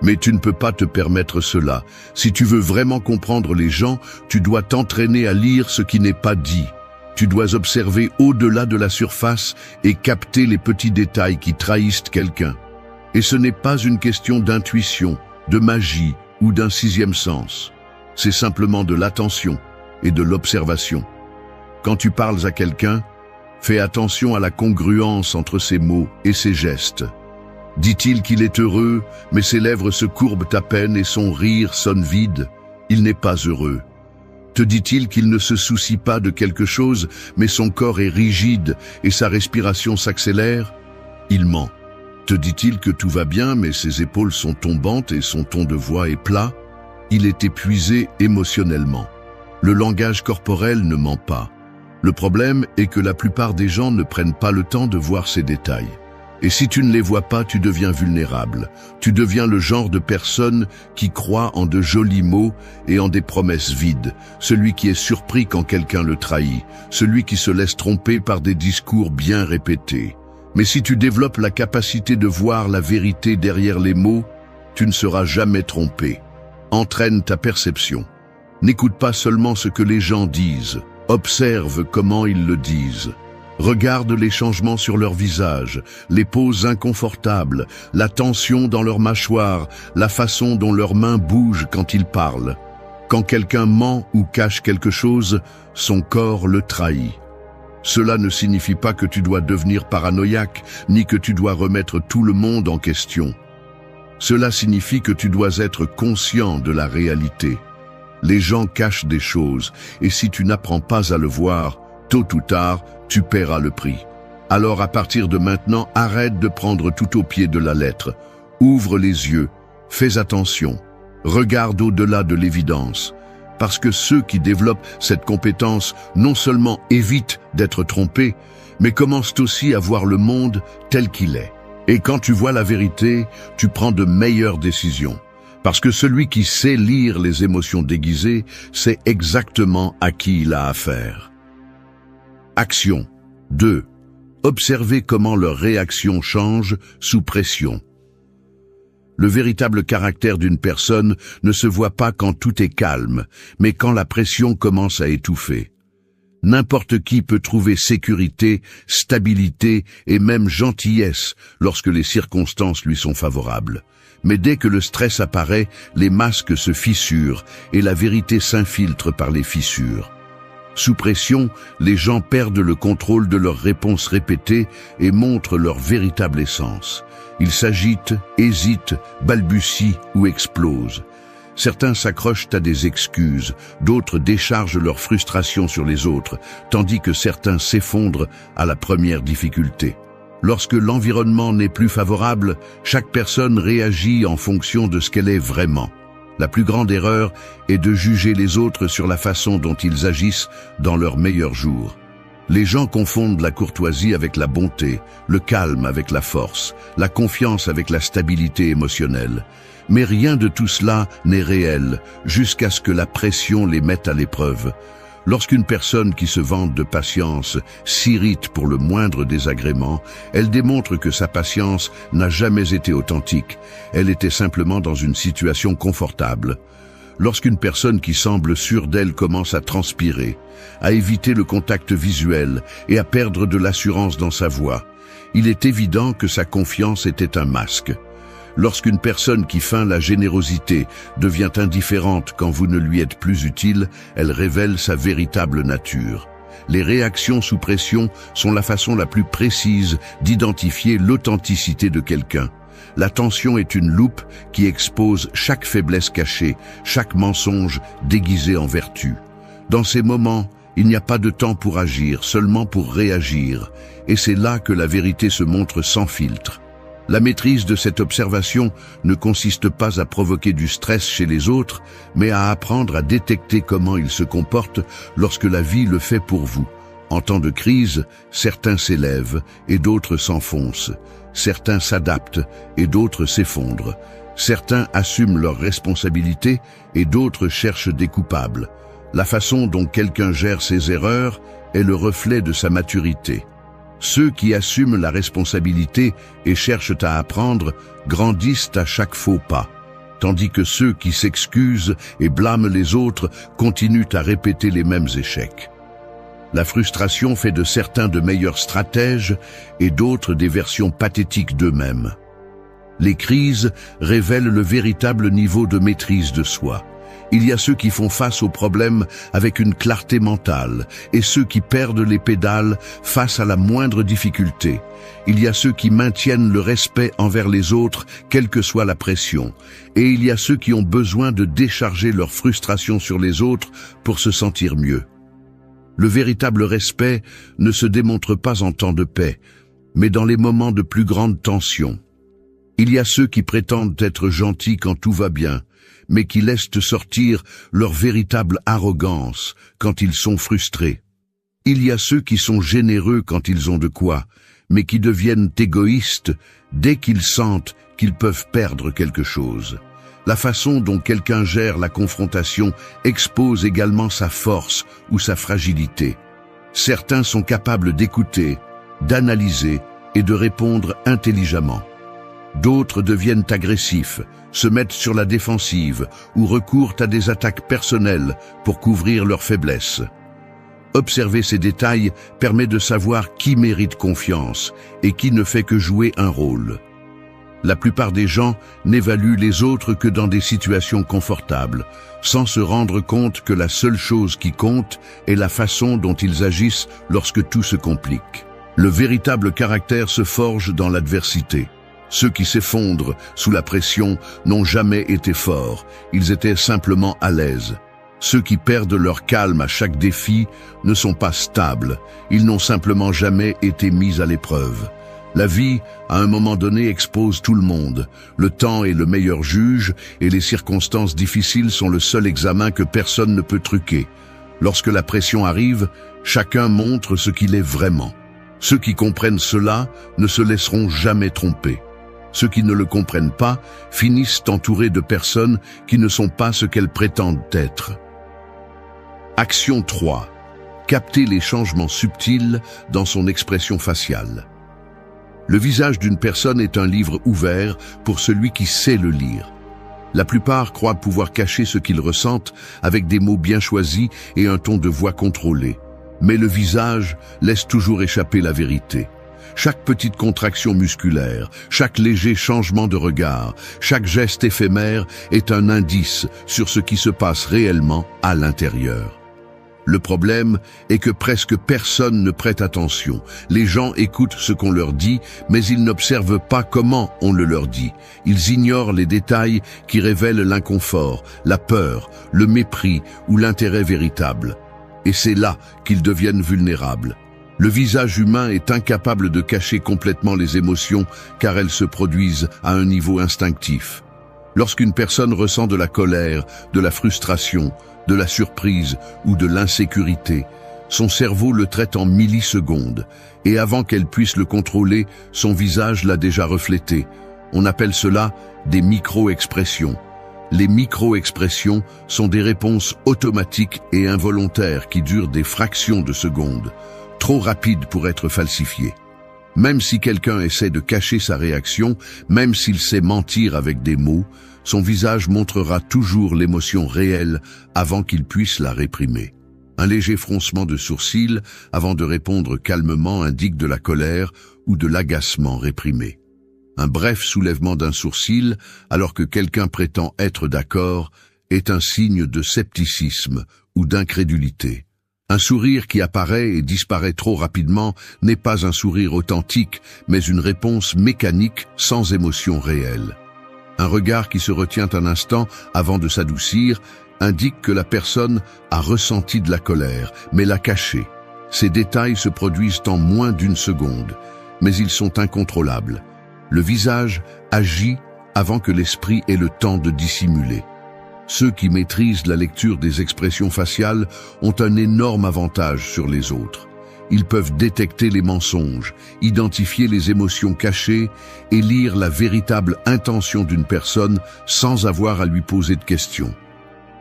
[SPEAKER 1] Mais tu ne peux pas te permettre cela. Si tu veux vraiment comprendre les gens, tu dois t'entraîner à lire ce qui n'est pas dit. Tu dois observer au-delà de la surface et capter les petits détails qui trahissent quelqu'un. Et ce n'est pas une question d'intuition, de magie ou d'un sixième sens. C'est simplement de l'attention et de l'observation. Quand tu parles à quelqu'un, fais attention à la congruence entre ses mots et ses gestes. Dit-il qu'il est heureux, mais ses lèvres se courbent à peine et son rire sonne vide, il n'est pas heureux. Te dit-il qu'il ne se soucie pas de quelque chose, mais son corps est rigide et sa respiration s'accélère? Il ment. Te dit-il que tout va bien, mais ses épaules sont tombantes et son ton de voix est plat? Il est épuisé émotionnellement. Le langage corporel ne ment pas. Le problème est que la plupart des gens ne prennent pas le temps de voir ces détails. Et si tu ne les vois pas, tu deviens vulnérable. Tu deviens le genre de personne qui croit en de jolis mots et en des promesses vides. Celui qui est surpris quand quelqu'un le trahit. Celui qui se laisse tromper par des discours bien répétés. Mais si tu développes la capacité de voir la vérité derrière les mots, tu ne seras jamais trompé. Entraîne ta perception. N'écoute pas seulement ce que les gens disent. Observe comment ils le disent. Regarde les changements sur leur visage, les poses inconfortables, la tension dans leur mâchoire, la façon dont leurs mains bougent quand ils parlent. Quand quelqu'un ment ou cache quelque chose, son corps le trahit. Cela ne signifie pas que tu dois devenir paranoïaque, ni que tu dois remettre tout le monde en question. Cela signifie que tu dois être conscient de la réalité. Les gens cachent des choses, et si tu n'apprends pas à le voir, tôt ou tard, tu paieras le prix. Alors à partir de maintenant, arrête de prendre tout au pied de la lettre. Ouvre les yeux, fais attention, regarde au-delà de l'évidence. Parce que ceux qui développent cette compétence non seulement évitent d'être trompés, mais commencent aussi à voir le monde tel qu'il est. Et quand tu vois la vérité, tu prends de meilleures décisions. Parce que celui qui sait lire les émotions déguisées sait exactement à qui il a affaire. Action 2. Observez comment leur réaction change sous pression. Le véritable caractère d'une personne ne se voit pas quand tout est calme, mais quand la pression commence à étouffer. N'importe qui peut trouver sécurité, stabilité et même gentillesse lorsque les circonstances lui sont favorables. Mais dès que le stress apparaît, les masques se fissurent et la vérité s'infiltre par les fissures. Sous pression, les gens perdent le contrôle de leurs réponses répétées et montrent leur véritable essence. Ils s'agitent, hésitent, balbutient ou explosent. Certains s'accrochent à des excuses, d'autres déchargent leur frustration sur les autres, tandis que certains s'effondrent à la première difficulté. Lorsque l'environnement n'est plus favorable, chaque personne réagit en fonction de ce qu'elle est vraiment. La plus grande erreur est de juger les autres sur la façon dont ils agissent dans leurs meilleurs jours. Les gens confondent la courtoisie avec la bonté, le calme avec la force, la confiance avec la stabilité émotionnelle. Mais rien de tout cela n'est réel, jusqu'à ce que la pression les mette à l'épreuve. Lorsqu'une personne qui se vante de patience s'irrite pour le moindre désagrément, elle démontre que sa patience n'a jamais été authentique. Elle était simplement dans une situation confortable. Lorsqu'une personne qui semble sûre d'elle commence à transpirer, à éviter le contact visuel et à perdre de l'assurance dans sa voix, il est évident que sa confiance était un masque. Lorsqu'une personne qui feint la générosité devient indifférente quand vous ne lui êtes plus utile, elle révèle sa véritable nature. Les réactions sous pression sont la façon la plus précise d'identifier l'authenticité de quelqu'un. L'attention est une loupe qui expose chaque faiblesse cachée, chaque mensonge déguisé en vertu. Dans ces moments, il n'y a pas de temps pour agir, seulement pour réagir. Et c'est là que la vérité se montre sans filtre. La maîtrise de cette observation ne consiste pas à provoquer du stress chez les autres, mais à apprendre à détecter comment ils se comportent lorsque la vie le fait pour vous. En temps de crise, certains s'élèvent et d'autres s'enfoncent. Certains s'adaptent et d'autres s'effondrent. Certains assument leurs responsabilités et d'autres cherchent des coupables. La façon dont quelqu'un gère ses erreurs est le reflet de sa maturité. Ceux qui assument la responsabilité et cherchent à apprendre grandissent à chaque faux pas, tandis que ceux qui s'excusent et blâment les autres continuent à répéter les mêmes échecs. La frustration fait de certains de meilleurs stratèges et d'autres des versions pathétiques d'eux-mêmes. Les crises révèlent le véritable niveau de maîtrise de soi. Il y a ceux qui font face aux problèmes avec une clarté mentale et ceux qui perdent les pédales face à la moindre difficulté. Il y a ceux qui maintiennent le respect envers les autres, quelle que soit la pression. Et il y a ceux qui ont besoin de décharger leur frustration sur les autres pour se sentir mieux. Le véritable respect ne se démontre pas en temps de paix, mais dans les moments de plus grande tension. Il y a ceux qui prétendent être gentils quand tout va bien, mais qui laissent sortir leur véritable arrogance quand ils sont frustrés. Il y a ceux qui sont généreux quand ils ont de quoi, mais qui deviennent égoïstes dès qu'ils sentent qu'ils peuvent perdre quelque chose. La façon dont quelqu'un gère la confrontation expose également sa force ou sa fragilité. Certains sont capables d'écouter, d'analyser et de répondre intelligemment. D'autres deviennent agressifs, se mettent sur la défensive ou recourent à des attaques personnelles pour couvrir leurs faiblesses. Observer ces détails permet de savoir qui mérite confiance et qui ne fait que jouer un rôle. La plupart des gens n'évaluent les autres que dans des situations confortables, sans se rendre compte que la seule chose qui compte est la façon dont ils agissent lorsque tout se complique. Le véritable caractère se forge dans l'adversité. Ceux qui s'effondrent sous la pression n'ont jamais été forts, ils étaient simplement à l'aise. Ceux qui perdent leur calme à chaque défi ne sont pas stables, ils n'ont simplement jamais été mis à l'épreuve. La vie, à un moment donné, expose tout le monde. Le temps est le meilleur juge et les circonstances difficiles sont le seul examen que personne ne peut truquer. Lorsque la pression arrive, chacun montre ce qu'il est vraiment. Ceux qui comprennent cela ne se laisseront jamais tromper. Ceux qui ne le comprennent pas finissent entourés de personnes qui ne sont pas ce qu'elles prétendent être. Action 3. Capter les changements subtils dans son expression faciale. Le visage d'une personne est un livre ouvert pour celui qui sait le lire. La plupart croient pouvoir cacher ce qu'ils ressentent avec des mots bien choisis et un ton de voix contrôlé. Mais le visage laisse toujours échapper la vérité. Chaque petite contraction musculaire, chaque léger changement de regard, chaque geste éphémère est un indice sur ce qui se passe réellement à l'intérieur. Le problème est que presque personne ne prête attention. Les gens écoutent ce qu'on leur dit, mais ils n'observent pas comment on le leur dit. Ils ignorent les détails qui révèlent l'inconfort, la peur, le mépris ou l'intérêt véritable. Et c'est là qu'ils deviennent vulnérables. Le visage humain est incapable de cacher complètement les émotions car elles se produisent à un niveau instinctif. Lorsqu'une personne ressent de la colère, de la frustration, de la surprise ou de l'insécurité, son cerveau le traite en millisecondes et avant qu'elle puisse le contrôler, son visage l'a déjà reflété. On appelle cela des micro-expressions. Les micro-expressions sont des réponses automatiques et involontaires qui durent des fractions de secondes, trop rapides pour être falsifiées. Même si quelqu'un essaie de cacher sa réaction, même s'il sait mentir avec des mots, son visage montrera toujours l'émotion réelle avant qu'il puisse la réprimer. Un léger froncement de sourcils avant de répondre calmement indique de la colère ou de l'agacement réprimé. Un bref soulèvement d'un sourcil alors que quelqu'un prétend être d'accord est un signe de scepticisme ou d'incrédulité. Un sourire qui apparaît et disparaît trop rapidement n'est pas un sourire authentique, mais une réponse mécanique sans émotion réelle. Un regard qui se retient un instant avant de s'adoucir indique que la personne a ressenti de la colère, mais l'a cachée. Ces détails se produisent en moins d'une seconde, mais ils sont incontrôlables. Le visage agit avant que l'esprit ait le temps de dissimuler. Ceux qui maîtrisent la lecture des expressions faciales ont un énorme avantage sur les autres. Ils peuvent détecter les mensonges, identifier les émotions cachées et lire la véritable intention d'une personne sans avoir à lui poser de questions.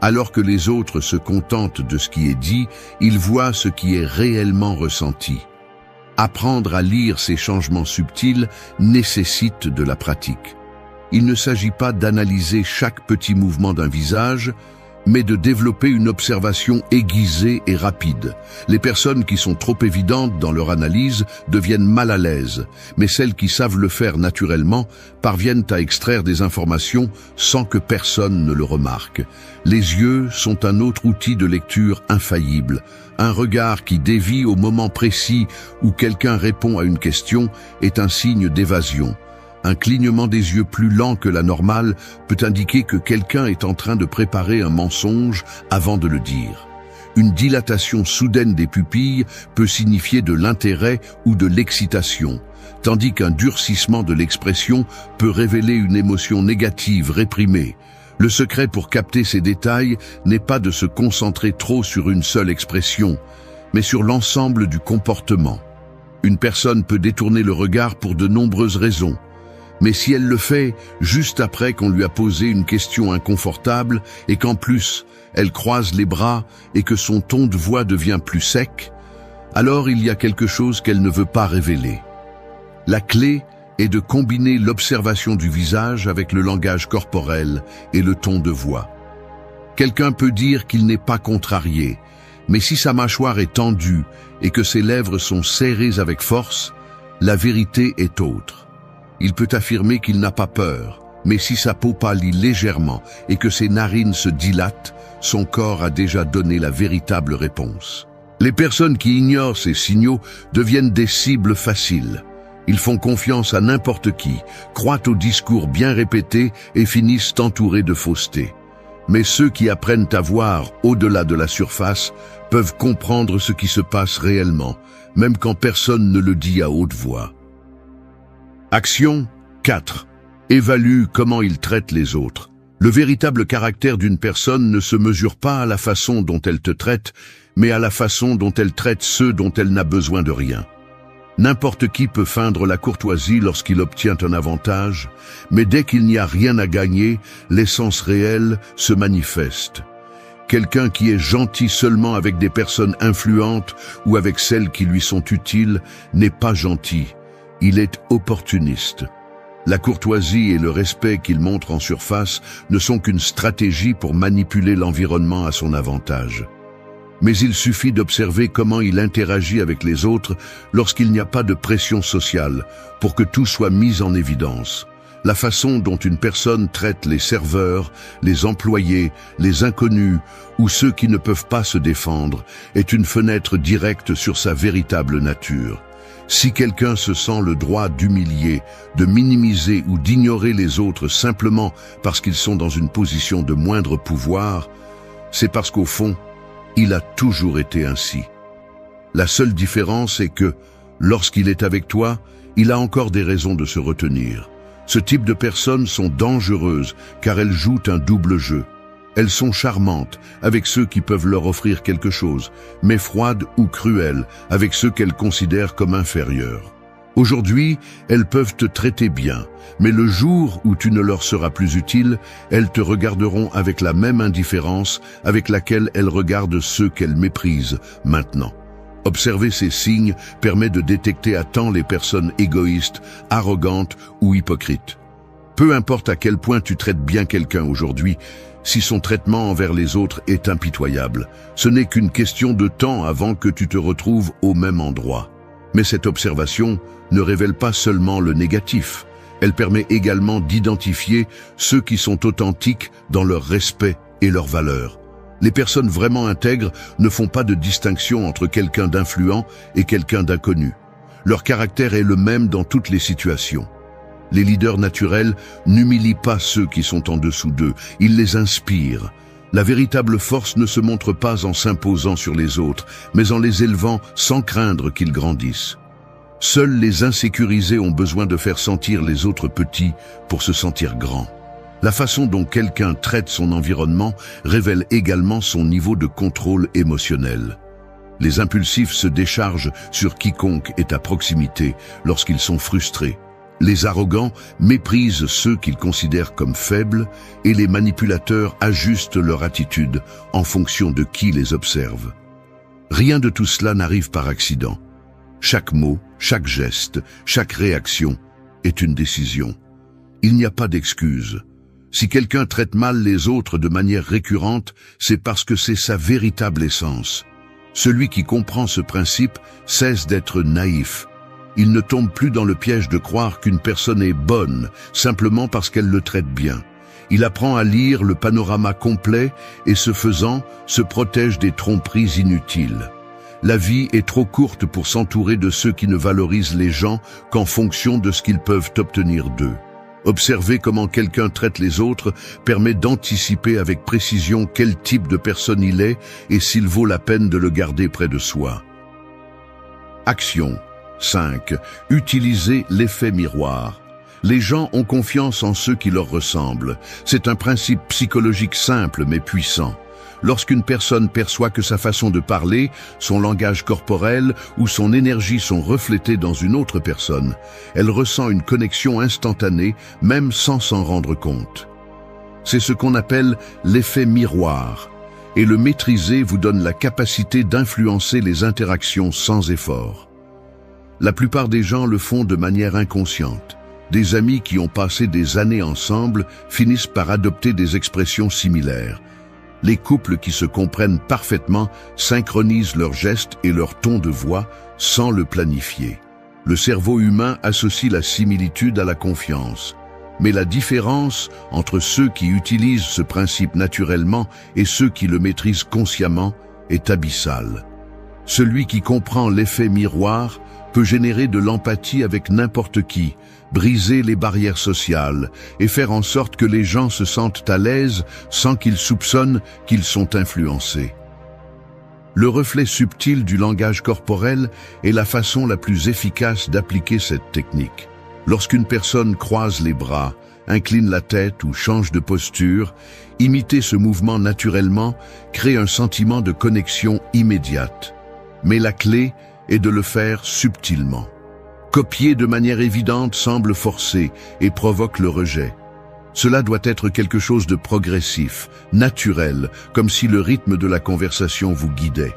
[SPEAKER 1] Alors que les autres se contentent de ce qui est dit, ils voient ce qui est réellement ressenti. Apprendre à lire ces changements subtils nécessite de la pratique. Il ne s'agit pas d'analyser chaque petit mouvement d'un visage, mais de développer une observation aiguisée et rapide. Les personnes qui sont trop évidentes dans leur analyse deviennent mal à l'aise, mais celles qui savent le faire naturellement parviennent à extraire des informations sans que personne ne le remarque. Les yeux sont un autre outil de lecture infaillible. Un regard qui dévie au moment précis où quelqu'un répond à une question est un signe d'évasion. Un clignement des yeux plus lent que la normale peut indiquer que quelqu'un est en train de préparer un mensonge avant de le dire. Une dilatation soudaine des pupilles peut signifier de l'intérêt ou de l'excitation, tandis qu'un durcissement de l'expression peut révéler une émotion négative réprimée. Le secret pour capter ces détails n'est pas de se concentrer trop sur une seule expression, mais sur l'ensemble du comportement. Une personne peut détourner le regard pour de nombreuses raisons. Mais si elle le fait juste après qu'on lui a posé une question inconfortable et qu'en plus elle croise les bras et que son ton de voix devient plus sec, alors il y a quelque chose qu'elle ne veut pas révéler. La clé est de combiner l'observation du visage avec le langage corporel et le ton de voix. Quelqu'un peut dire qu'il n'est pas contrarié, mais si sa mâchoire est tendue et que ses lèvres sont serrées avec force, la vérité est autre. Il peut affirmer qu'il n'a pas peur, mais si sa peau pâlit légèrement et que ses narines se dilatent, son corps a déjà donné la véritable réponse. Les personnes qui ignorent ces signaux deviennent des cibles faciles. Ils font confiance à n'importe qui, croient aux discours bien répétés et finissent entourés de fausseté. Mais ceux qui apprennent à voir au-delà de la surface peuvent comprendre ce qui se passe réellement, même quand personne ne le dit à haute voix. Action 4. Évalue comment il traite les autres. Le véritable caractère d'une personne ne se mesure pas à la façon dont elle te traite, mais à la façon dont elle traite ceux dont elle n'a besoin de rien. N'importe qui peut feindre la courtoisie lorsqu'il obtient un avantage, mais dès qu'il n'y a rien à gagner, l'essence réelle se manifeste. Quelqu'un qui est gentil seulement avec des personnes influentes ou avec celles qui lui sont utiles n'est pas gentil. Il est opportuniste. La courtoisie et le respect qu'il montre en surface ne sont qu'une stratégie pour manipuler l'environnement à son avantage. Mais il suffit d'observer comment il interagit avec les autres lorsqu'il n'y a pas de pression sociale pour que tout soit mis en évidence. La façon dont une personne traite les serveurs, les employés, les inconnus ou ceux qui ne peuvent pas se défendre est une fenêtre directe sur sa véritable nature. Si quelqu'un se sent le droit d'humilier, de minimiser ou d'ignorer les autres simplement parce qu'ils sont dans une position de moindre pouvoir, c'est parce qu'au fond, il a toujours été ainsi. La seule différence est que, lorsqu'il est avec toi, il a encore des raisons de se retenir. Ce type de personnes sont dangereuses car elles jouent un double jeu. Elles sont charmantes avec ceux qui peuvent leur offrir quelque chose, mais froides ou cruelles avec ceux qu'elles considèrent comme inférieurs. Aujourd'hui, elles peuvent te traiter bien, mais le jour où tu ne leur seras plus utile, elles te regarderont avec la même indifférence avec laquelle elles regardent ceux qu'elles méprisent maintenant. Observer ces signes permet de détecter à temps les personnes égoïstes, arrogantes ou hypocrites. Peu importe à quel point tu traites bien quelqu'un aujourd'hui, si son traitement envers les autres est impitoyable, ce n'est qu'une question de temps avant que tu te retrouves au même endroit. Mais cette observation ne révèle pas seulement le négatif, elle permet également d'identifier ceux qui sont authentiques dans leur respect et leurs valeurs. Les personnes vraiment intègres ne font pas de distinction entre quelqu'un d'influent et quelqu'un d'inconnu. Leur caractère est le même dans toutes les situations. Les leaders naturels n'humilient pas ceux qui sont en dessous d'eux, ils les inspirent. La véritable force ne se montre pas en s'imposant sur les autres, mais en les élevant sans craindre qu'ils grandissent. Seuls les insécurisés ont besoin de faire sentir les autres petits pour se sentir grands. La façon dont quelqu'un traite son environnement révèle également son niveau de contrôle émotionnel. Les impulsifs se déchargent sur quiconque est à proximité lorsqu'ils sont frustrés. Les arrogants méprisent ceux qu'ils considèrent comme faibles et les manipulateurs ajustent leur attitude en fonction de qui les observe. Rien de tout cela n'arrive par accident. Chaque mot, chaque geste, chaque réaction est une décision. Il n'y a pas d'excuse. Si quelqu'un traite mal les autres de manière récurrente, c'est parce que c'est sa véritable essence. Celui qui comprend ce principe cesse d'être naïf. Il ne tombe plus dans le piège de croire qu'une personne est bonne simplement parce qu'elle le traite bien. Il apprend à lire le panorama complet et ce faisant, se protège des tromperies inutiles. La vie est trop courte pour s'entourer de ceux qui ne valorisent les gens qu'en fonction de ce qu'ils peuvent obtenir d'eux. Observer comment quelqu'un traite les autres permet d'anticiper avec précision quel type de personne il est et s'il vaut la peine de le garder près de soi. Action 5. Utilisez l'effet miroir. Les gens ont confiance en ceux qui leur ressemblent. C'est un principe psychologique simple mais puissant. Lorsqu'une personne perçoit que sa façon de parler, son langage corporel ou son énergie sont reflétés dans une autre personne, elle ressent une connexion instantanée, même sans s'en rendre compte. C'est ce qu'on appelle l'effet miroir, et le maîtriser vous donne la capacité d'influencer les interactions sans effort. La plupart des gens le font de manière inconsciente. Des amis qui ont passé des années ensemble finissent par adopter des expressions similaires. Les couples qui se comprennent parfaitement synchronisent leurs gestes et leur ton de voix sans le planifier. Le cerveau humain associe la similitude à la confiance. Mais la différence entre ceux qui utilisent ce principe naturellement et ceux qui le maîtrisent consciemment est abyssale. Celui qui comprend l'effet miroir peut générer de l'empathie avec n'importe qui, briser les barrières sociales et faire en sorte que les gens se sentent à l'aise sans qu'ils soupçonnent qu'ils sont influencés. Le reflet subtil du langage corporel est la façon la plus efficace d'appliquer cette technique. Lorsqu'une personne croise les bras, incline la tête ou change de posture, imiter ce mouvement naturellement crée un sentiment de connexion immédiate. Mais la clé est de le faire subtilement. Copier de manière évidente semble forcé et provoque le rejet. Cela doit être quelque chose de progressif, naturel, comme si le rythme de la conversation vous guidait.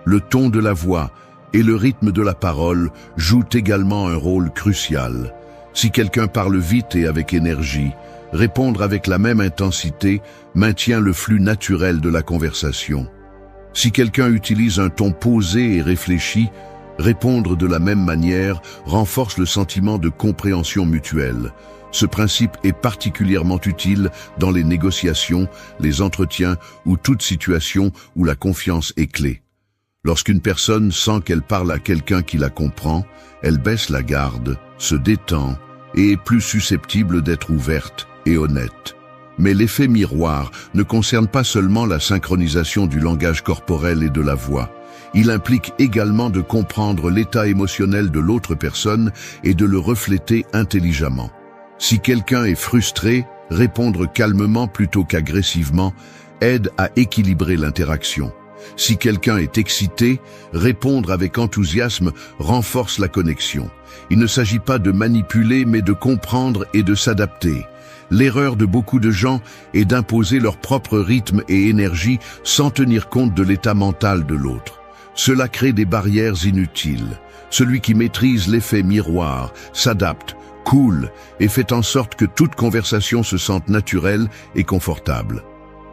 [SPEAKER 1] Le ton de la voix et le rythme de la parole jouent également un rôle crucial. Si quelqu'un parle vite et avec énergie, répondre avec la même intensité maintient le flux naturel de la conversation. Si quelqu'un utilise un ton posé et réfléchi, répondre de la même manière renforce le sentiment de compréhension mutuelle. Ce principe est particulièrement utile dans les négociations, les entretiens ou toute situation où la confiance est clé. Lorsqu'une personne sent qu'elle parle à quelqu'un qui la comprend, elle baisse la garde, se détend et est plus susceptible d'être ouverte et honnête. Mais l'effet miroir ne concerne pas seulement la synchronisation du langage corporel et de la voix. Il implique également de comprendre l'état émotionnel de l'autre personne et de le refléter intelligemment. Si quelqu'un est frustré, répondre calmement plutôt qu'agressivement aide à équilibrer l'interaction. Si quelqu'un est excité, répondre avec enthousiasme renforce la connexion. Il ne s'agit pas de manipuler mais de comprendre et de s'adapter. L'erreur de beaucoup de gens est d'imposer leur propre rythme et énergie sans tenir compte de l'état mental de l'autre. Cela crée des barrières inutiles. Celui qui maîtrise l'effet miroir s'adapte, coule et fait en sorte que toute conversation se sente naturelle et confortable.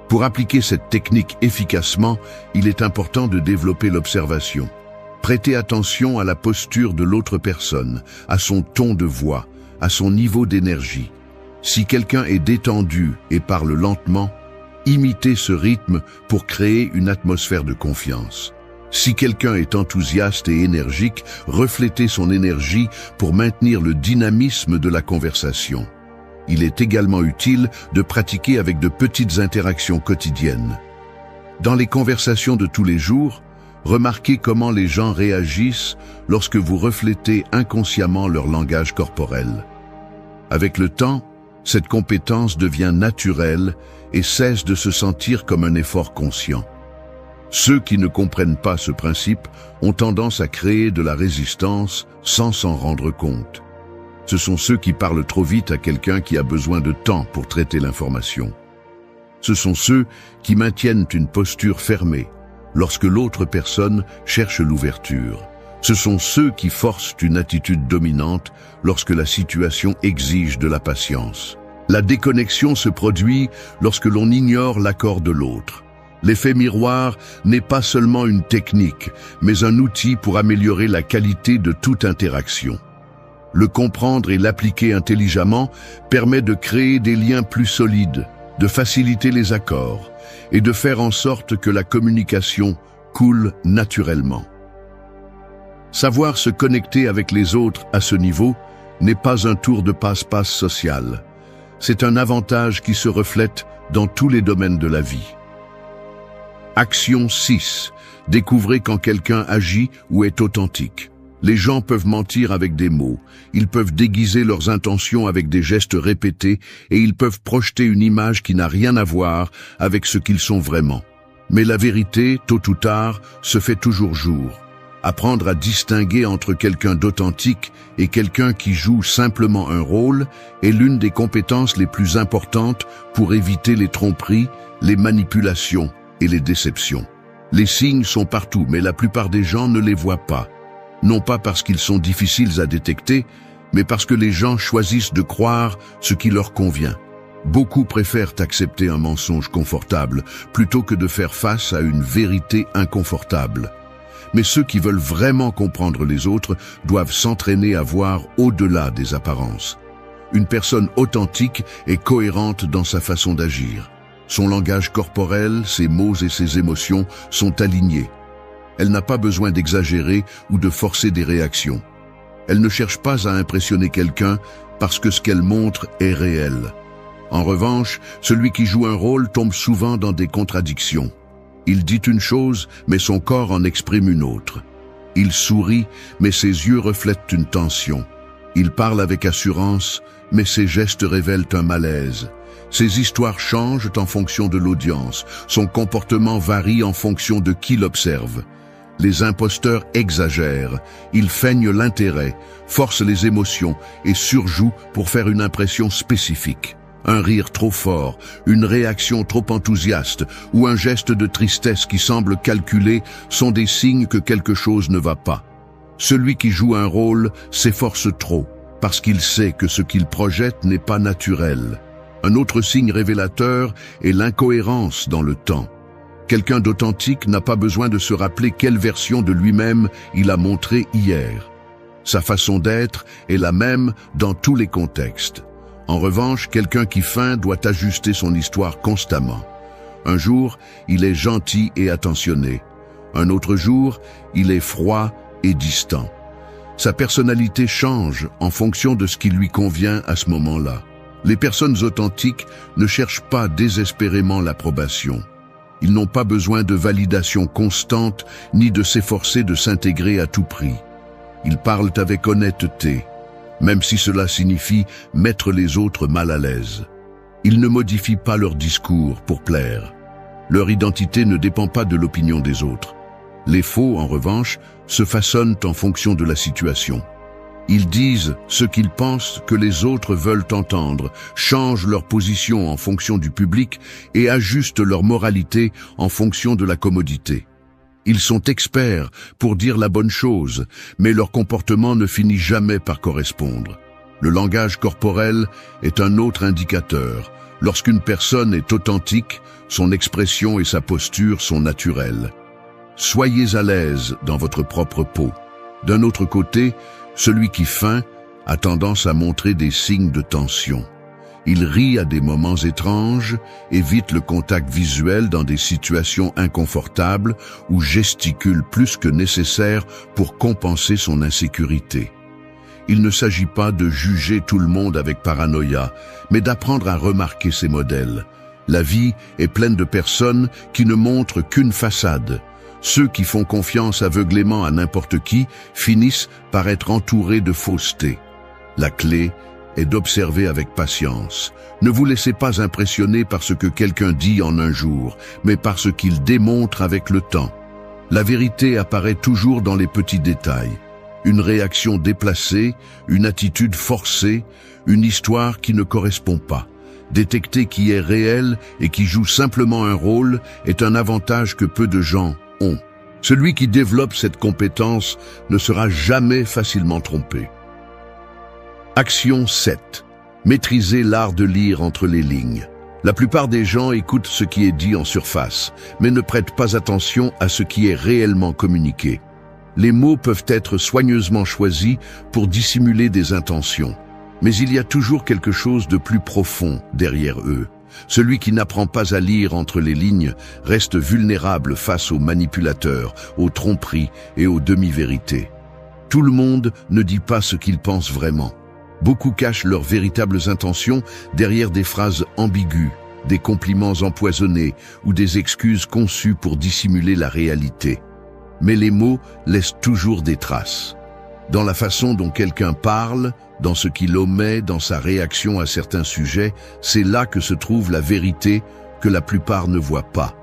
[SPEAKER 1] Pour appliquer cette technique efficacement, il est important de développer l'observation. Prêtez attention à la posture de l'autre personne, à son ton de voix, à son niveau d'énergie. Si quelqu'un est détendu et parle lentement, Imitez ce rythme pour créer une atmosphère de confiance. Si quelqu'un est enthousiaste et énergique, reflétez son énergie pour maintenir le dynamisme de la conversation. Il est également utile de pratiquer avec de petites interactions quotidiennes. Dans les conversations de tous les jours, remarquez comment les gens réagissent lorsque vous reflétez inconsciemment leur langage corporel. Avec le temps, cette compétence devient naturelle et cesse de se sentir comme un effort conscient. Ceux qui ne comprennent pas ce principe ont tendance à créer de la résistance sans s'en rendre compte. Ce sont ceux qui parlent trop vite à quelqu'un qui a besoin de temps pour traiter l'information. Ce sont ceux qui maintiennent une posture fermée lorsque l'autre personne cherche l'ouverture. Ce sont ceux qui forcent une attitude dominante lorsque la situation exige de la patience. La déconnexion se produit lorsque l'on ignore l'accord de l'autre. L'effet miroir n'est pas seulement une technique, mais un outil pour améliorer la qualité de toute interaction. Le comprendre et l'appliquer intelligemment permet de créer des liens plus solides, de faciliter les accords et de faire en sorte que la communication coule naturellement. Savoir se connecter avec les autres à ce niveau n'est pas un tour de passe-passe social. C'est un avantage qui se reflète dans tous les domaines de la vie. Action 6. Découvrez quand quelqu'un agit ou est authentique. Les gens peuvent mentir avec des mots, ils peuvent déguiser leurs intentions avec des gestes répétés et ils peuvent projeter une image qui n'a rien à voir avec ce qu'ils sont vraiment. Mais la vérité, tôt ou tard, se fait toujours jour. Apprendre à distinguer entre quelqu'un d'authentique et quelqu'un qui joue simplement un rôle est l'une des compétences les plus importantes pour éviter les tromperies, les manipulations et les déceptions. Les signes sont partout, mais la plupart des gens ne les voient pas. Non pas parce qu'ils sont difficiles à détecter, mais parce que les gens choisissent de croire ce qui leur convient. Beaucoup préfèrent accepter un mensonge confortable plutôt que de faire face à une vérité inconfortable. Mais ceux qui veulent vraiment comprendre les autres doivent s'entraîner à voir au-delà des apparences. Une personne authentique est cohérente dans sa façon d'agir. Son langage corporel, ses mots et ses émotions sont alignés. Elle n'a pas besoin d'exagérer ou de forcer des réactions. Elle ne cherche pas à impressionner quelqu'un parce que ce qu'elle montre est réel. En revanche, celui qui joue un rôle tombe souvent dans des contradictions. Il dit une chose, mais son corps en exprime une autre. Il sourit, mais ses yeux reflètent une tension. Il parle avec assurance, mais ses gestes révèlent un malaise. Ses histoires changent en fonction de l'audience. Son comportement varie en fonction de qui l'observe. Les imposteurs exagèrent, ils feignent l'intérêt, forcent les émotions et surjouent pour faire une impression spécifique. Un rire trop fort, une réaction trop enthousiaste ou un geste de tristesse qui semble calculé sont des signes que quelque chose ne va pas. Celui qui joue un rôle s'efforce trop parce qu'il sait que ce qu'il projette n'est pas naturel. Un autre signe révélateur est l'incohérence dans le temps. Quelqu'un d'authentique n'a pas besoin de se rappeler quelle version de lui-même il a montré hier. Sa façon d'être est la même dans tous les contextes. En revanche, quelqu'un qui feint doit ajuster son histoire constamment. Un jour, il est gentil et attentionné. Un autre jour, il est froid et distant. Sa personnalité change en fonction de ce qui lui convient à ce moment-là. Les personnes authentiques ne cherchent pas désespérément l'approbation. Ils n'ont pas besoin de validation constante ni de s'efforcer de s'intégrer à tout prix. Ils parlent avec honnêteté, même si cela signifie mettre les autres mal à l'aise. Ils ne modifient pas leur discours pour plaire. Leur identité ne dépend pas de l'opinion des autres. Les faux, en revanche, se façonnent en fonction de la situation. Ils disent ce qu'ils pensent que les autres veulent entendre, changent leur position en fonction du public et ajustent leur moralité en fonction de la commodité. Ils sont experts pour dire la bonne chose, mais leur comportement ne finit jamais par correspondre. Le langage corporel est un autre indicateur. Lorsqu'une personne est authentique, son expression et sa posture sont naturelles. Soyez à l'aise dans votre propre peau. D'un autre côté, celui qui feint a tendance à montrer des signes de tension. Il rit à des moments étranges, évite le contact visuel dans des situations inconfortables ou gesticule plus que nécessaire pour compenser son insécurité. Il ne s'agit pas de juger tout le monde avec paranoïa, mais d'apprendre à remarquer ces modèles. La vie est pleine de personnes qui ne montrent qu'une façade. Ceux qui font confiance aveuglément à n'importe qui finissent par être entourés de fausseté. La clé est d'observer avec patience. Ne vous laissez pas impressionner par ce que quelqu'un dit en un jour, mais par ce qu'il démontre avec le temps. La vérité apparaît toujours dans les petits détails. Une réaction déplacée, une attitude forcée, une histoire qui ne correspond pas. Détecter qui est réel et qui joue simplement un rôle est un avantage que peu de gens ont. Celui qui développe cette compétence ne sera jamais facilement trompé. Action 7. Maîtriser l'art de lire entre les lignes. La plupart des gens écoutent ce qui est dit en surface, mais ne prêtent pas attention à ce qui est réellement communiqué. Les mots peuvent être soigneusement choisis pour dissimuler des intentions, mais il y a toujours quelque chose de plus profond derrière eux. Celui qui n'apprend pas à lire entre les lignes reste vulnérable face aux manipulateurs, aux tromperies et aux demi-vérités. Tout le monde ne dit pas ce qu'il pense vraiment. Beaucoup cachent leurs véritables intentions derrière des phrases ambiguës, des compliments empoisonnés ou des excuses conçues pour dissimuler la réalité. Mais les mots laissent toujours des traces. Dans la façon dont quelqu'un parle, dans ce qu'il omet, dans sa réaction à certains sujets, c'est là que se trouve la vérité que la plupart ne voient pas.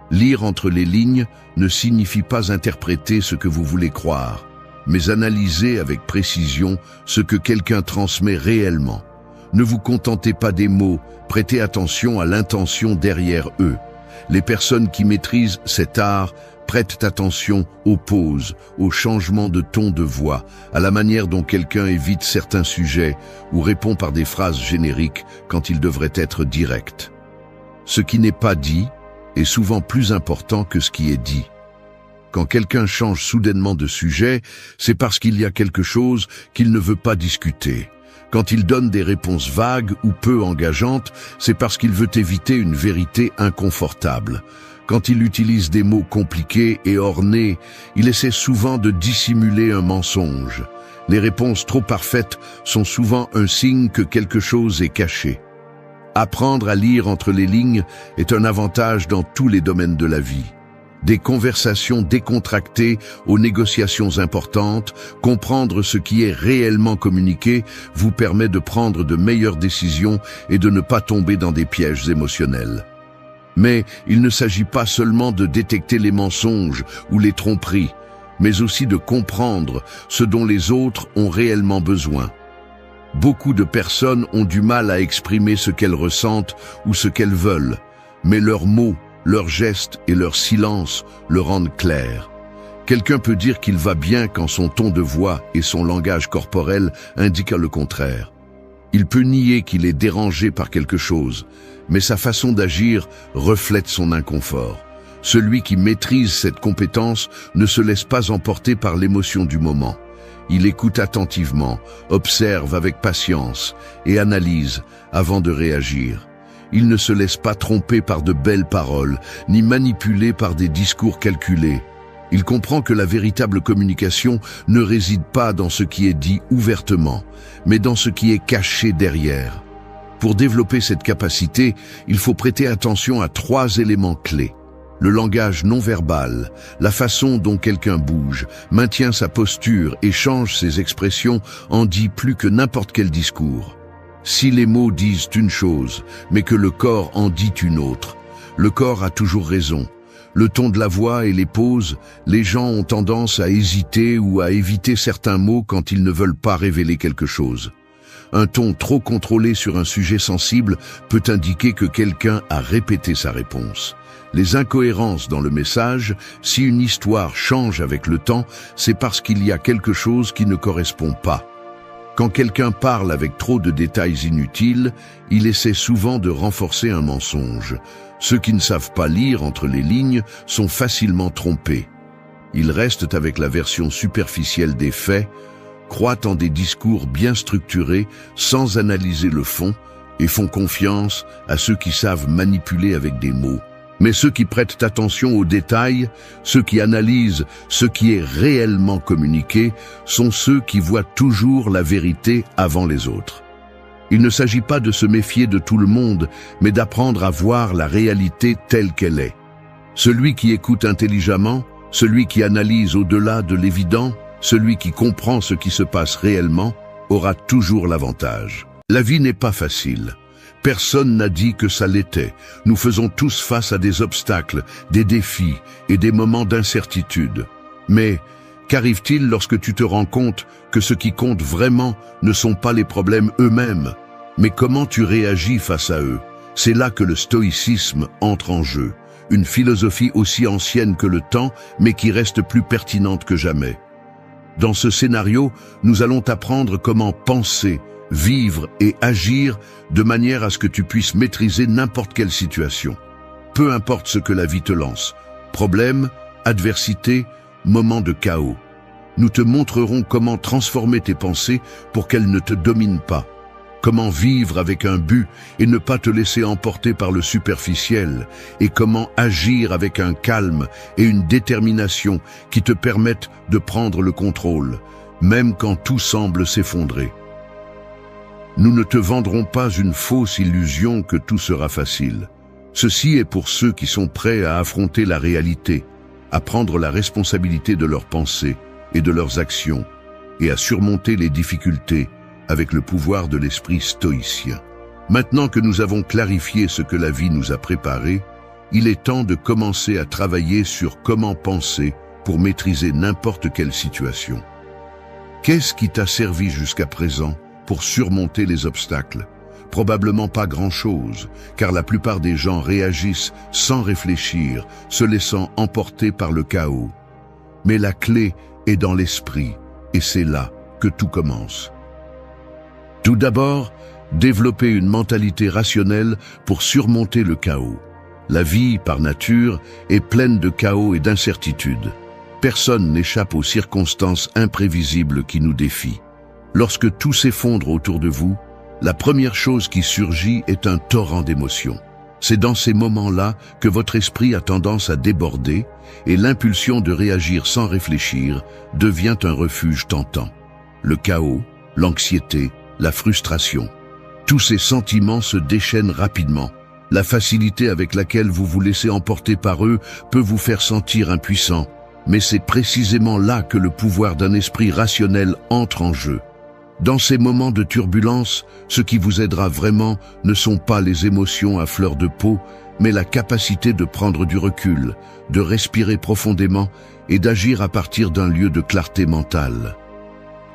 [SPEAKER 1] Lire entre les lignes ne signifie pas interpréter ce que vous voulez croire, mais analyser avec précision ce que quelqu'un transmet réellement. Ne vous contentez pas des mots, prêtez attention à l'intention derrière eux. Les personnes qui maîtrisent cet art prêtent attention aux pauses, aux changements de ton de voix, à la manière dont quelqu'un évite certains sujets ou répond par des phrases génériques quand il devrait être direct. Ce qui n'est pas dit est souvent plus important que ce qui est dit. Quand quelqu'un change soudainement de sujet, c'est parce qu'il y a quelque chose qu'il ne veut pas discuter. Quand il donne des réponses vagues ou peu engageantes, c'est parce qu'il veut éviter une vérité inconfortable. Quand il utilise des mots compliqués et ornés, il essaie souvent de dissimuler un mensonge. Les réponses trop parfaites sont souvent un signe que quelque chose est caché. Apprendre à lire entre les lignes est un avantage dans tous les domaines de la vie. Des conversations décontractées aux négociations importantes, comprendre ce qui est réellement communiqué vous permet de prendre de meilleures décisions et de ne pas tomber dans des pièges émotionnels. Mais il ne s'agit pas seulement de détecter les mensonges ou les tromperies, mais aussi de comprendre ce dont les autres ont réellement besoin. Beaucoup de personnes ont du mal à exprimer ce qu'elles ressentent ou ce qu'elles veulent, mais leurs mots, leurs gestes et leur silence le rendent clair. Quelqu'un peut dire qu'il va bien quand son ton de voix et son langage corporel indiquent le contraire. Il peut nier qu'il est dérangé par quelque chose, mais sa façon d'agir reflète son inconfort. Celui qui maîtrise cette compétence ne se laisse pas emporter par l'émotion du moment. Il écoute attentivement, observe avec patience et analyse avant de réagir. Il ne se laisse pas tromper par de belles paroles, ni manipuler par des discours calculés. Il comprend que la véritable communication ne réside pas dans ce qui est dit ouvertement, mais dans ce qui est caché derrière. Pour développer cette capacité, il faut prêter attention à 3 éléments clés. Le langage non verbal, la façon dont quelqu'un bouge, maintient sa posture et change ses expressions en dit plus que n'importe quel discours. Si les mots disent une chose, mais que le corps en dit une autre, le corps a toujours raison. Le ton de la voix et les pauses, les gens ont tendance à hésiter ou à éviter certains mots quand ils ne veulent pas révéler quelque chose. Un ton trop contrôlé sur un sujet sensible peut indiquer que quelqu'un a répété sa réponse. Les incohérences dans le message, si une histoire change avec le temps, c'est parce qu'il y a quelque chose qui ne correspond pas. Quand quelqu'un parle avec trop de détails inutiles, il essaie souvent de renforcer un mensonge. Ceux qui ne savent pas lire entre les lignes sont facilement trompés. Ils restent avec la version superficielle des faits, croient en des discours bien structurés sans analyser le fond, et font confiance à ceux qui savent manipuler avec des mots. Mais ceux qui prêtent attention aux détails, ceux qui analysent ce qui est réellement communiqué, sont ceux qui voient toujours la vérité avant les autres. Il ne s'agit pas de se méfier de tout le monde, mais d'apprendre à voir la réalité telle qu'elle est. Celui qui écoute intelligemment, celui qui analyse au-delà de l'évident, celui qui comprend ce qui se passe réellement, aura toujours l'avantage. La vie n'est pas facile. Personne n'a dit que ça l'était. Nous faisons tous face à des obstacles, des défis et des moments d'incertitude. Mais qu'arrive-t-il lorsque tu te rends compte que ce qui compte vraiment ne sont pas les problèmes eux-mêmes, mais comment tu réagis face à eux? C'est là que le stoïcisme entre en jeu, une philosophie aussi ancienne que le temps, mais qui reste plus pertinente que jamais. Dans ce scénario, nous allons t'apprendre comment penser, vivre et agir de manière à ce que tu puisses maîtriser n'importe quelle situation. Peu importe ce que la vie te lance, problème, adversité, moment de chaos. Nous te montrerons comment transformer tes pensées pour qu'elles ne te dominent pas. Comment vivre avec un but et ne pas te laisser emporter par le superficiel, et comment agir avec un calme et une détermination qui te permettent de prendre le contrôle, même quand tout semble s'effondrer. Nous ne te vendrons pas une fausse illusion que tout sera facile. Ceci est pour ceux qui sont prêts à affronter la réalité, à prendre la responsabilité de leurs pensées et de leurs actions, et à surmonter les difficultés avec le pouvoir de l'esprit stoïcien. Maintenant que nous avons clarifié ce que la vie nous a préparé, il est temps de commencer à travailler sur comment penser pour maîtriser n'importe quelle situation. Qu'est-ce qui t'a servi jusqu'à présent pour surmonter les obstacles? Probablement pas grand-chose, car la plupart des gens réagissent sans réfléchir, se laissant emporter par le chaos. Mais la clé est dans l'esprit, et c'est là que tout commence. Tout d'abord, développer une mentalité rationnelle pour surmonter le chaos. La vie, par nature, est pleine de chaos et d'incertitudes. Personne n'échappe aux circonstances imprévisibles qui nous défient. Lorsque tout s'effondre autour de vous, la première chose qui surgit est un torrent d'émotions. C'est dans ces moments-là que votre esprit a tendance à déborder et l'impulsion de réagir sans réfléchir devient un refuge tentant. Le chaos, l'anxiété, la frustration. Tous ces sentiments se déchaînent rapidement. La facilité avec laquelle vous vous laissez emporter par eux peut vous faire sentir impuissant, mais c'est précisément là que le pouvoir d'un esprit rationnel entre en jeu. Dans ces moments de turbulence, ce qui vous aidera vraiment ne sont pas les émotions à fleur de peau, mais la capacité de prendre du recul, de respirer profondément et d'agir à partir d'un lieu de clarté mentale.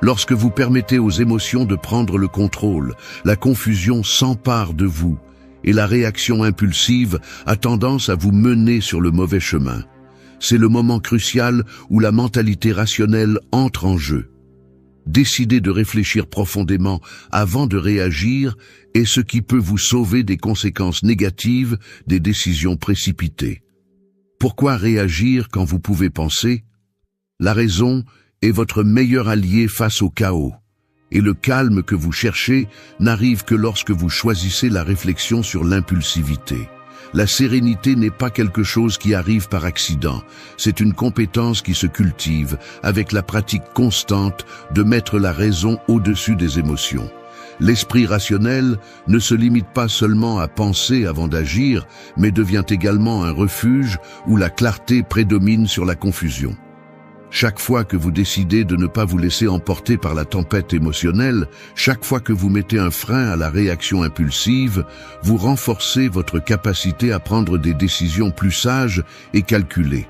[SPEAKER 1] Lorsque vous permettez aux émotions de prendre le contrôle, la confusion s'empare de vous et la réaction impulsive a tendance à vous mener sur le mauvais chemin. C'est le moment crucial où la mentalité rationnelle entre en jeu. Décidez de réfléchir profondément avant de réagir est ce qui peut vous sauver des conséquences négatives des décisions précipitées. Pourquoi réagir quand vous pouvez penser? La raison est votre meilleur allié face au chaos, et le calme que vous cherchez n'arrive que lorsque vous choisissez la réflexion sur l'impulsivité. La sérénité n'est pas quelque chose qui arrive par accident, c'est une compétence qui se cultive avec la pratique constante de mettre la raison au-dessus des émotions. L'esprit rationnel ne se limite pas seulement à penser avant d'agir, mais devient également un refuge où la clarté prédomine sur la confusion. Chaque fois que vous décidez de ne pas vous laisser emporter par la tempête émotionnelle, chaque fois que vous mettez un frein à la réaction impulsive, vous renforcez votre capacité à prendre des décisions plus sages et calculées.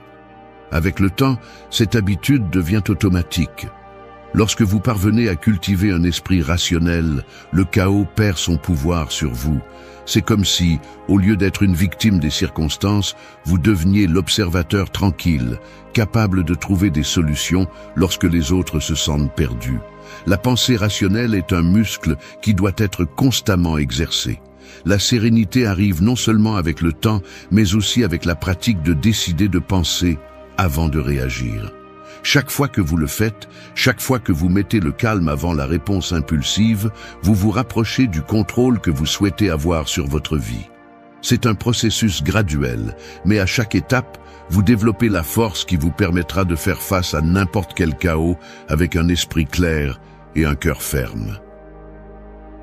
[SPEAKER 1] Avec le temps, cette habitude devient automatique. Lorsque vous parvenez à cultiver un esprit rationnel, le chaos perd son pouvoir sur vous. C'est comme si, au lieu d'être une victime des circonstances, vous deveniez l'observateur tranquille, capable de trouver des solutions lorsque les autres se sentent perdus. La pensée rationnelle est un muscle qui doit être constamment exercé. La sérénité arrive non seulement avec le temps, mais aussi avec la pratique de décider de penser avant de réagir. Chaque fois que vous le faites, chaque fois que vous mettez le calme avant la réponse impulsive, vous vous rapprochez du contrôle que vous souhaitez avoir sur votre vie. C'est un processus graduel, mais à chaque étape, vous développez la force qui vous permettra de faire face à n'importe quel chaos avec un esprit clair et un cœur ferme.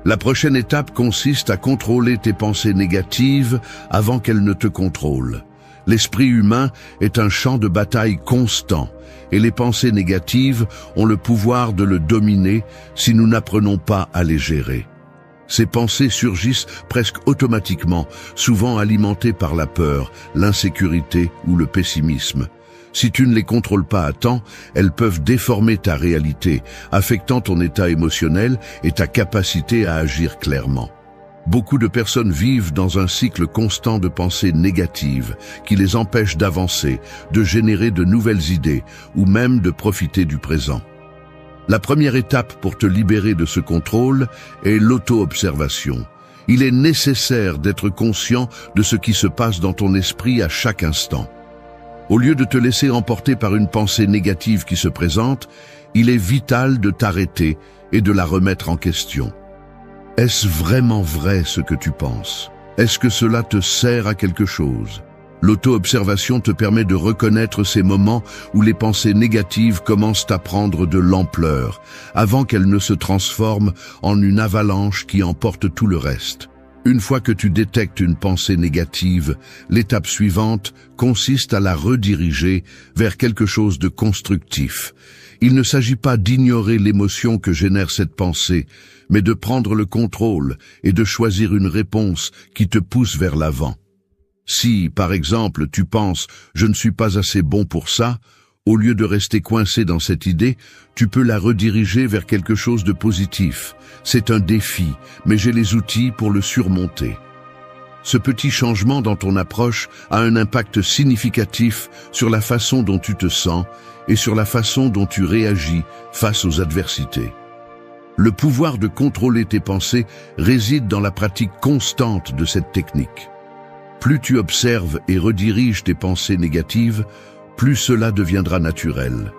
[SPEAKER 1] La prochaine étape consiste à contrôler tes pensées négatives avant qu'elles ne te contrôlent. L'esprit humain est un champ de bataille constant, et les pensées négatives ont le pouvoir de le dominer si nous n'apprenons pas à les gérer. Ces pensées surgissent presque automatiquement, souvent alimentées par la peur, l'insécurité ou le pessimisme. Si tu ne les contrôles pas à temps, elles peuvent déformer ta réalité, affectant ton état émotionnel et ta capacité à agir clairement. Beaucoup de personnes vivent dans un cycle constant de pensées négatives qui les empêche d'avancer, de générer de nouvelles idées ou même de profiter du présent. La première étape pour te libérer de ce contrôle est l'auto-observation. Il est nécessaire d'être conscient de ce qui se passe dans ton esprit à chaque instant. Au lieu de te laisser emporter par une pensée négative qui se présente, il est vital de t'arrêter et de la remettre en question. Est-ce vraiment vrai ce que tu penses? Est-ce que cela te sert à quelque chose? L'auto-observation te permet de reconnaître ces moments où les pensées négatives commencent à prendre de l'ampleur, avant qu'elles ne se transforment en une avalanche qui emporte tout le reste. Une fois que tu détectes une pensée négative, l'étape suivante consiste à la rediriger vers quelque chose de constructif. Il ne s'agit pas d'ignorer l'émotion que génère cette pensée, mais de prendre le contrôle et de choisir une réponse qui te pousse vers l'avant. Si, par exemple, tu penses « je ne suis pas assez bon pour ça », au lieu de rester coincé dans cette idée, tu peux la rediriger vers quelque chose de positif. C'est un défi, mais j'ai les outils pour le surmonter. Ce petit changement dans ton approche a un impact significatif sur la façon dont tu te sens et sur la façon dont tu réagis face aux adversités. Le pouvoir de contrôler tes pensées réside dans la pratique constante de cette technique. Plus tu observes et rediriges tes pensées négatives, plus cela deviendra naturel.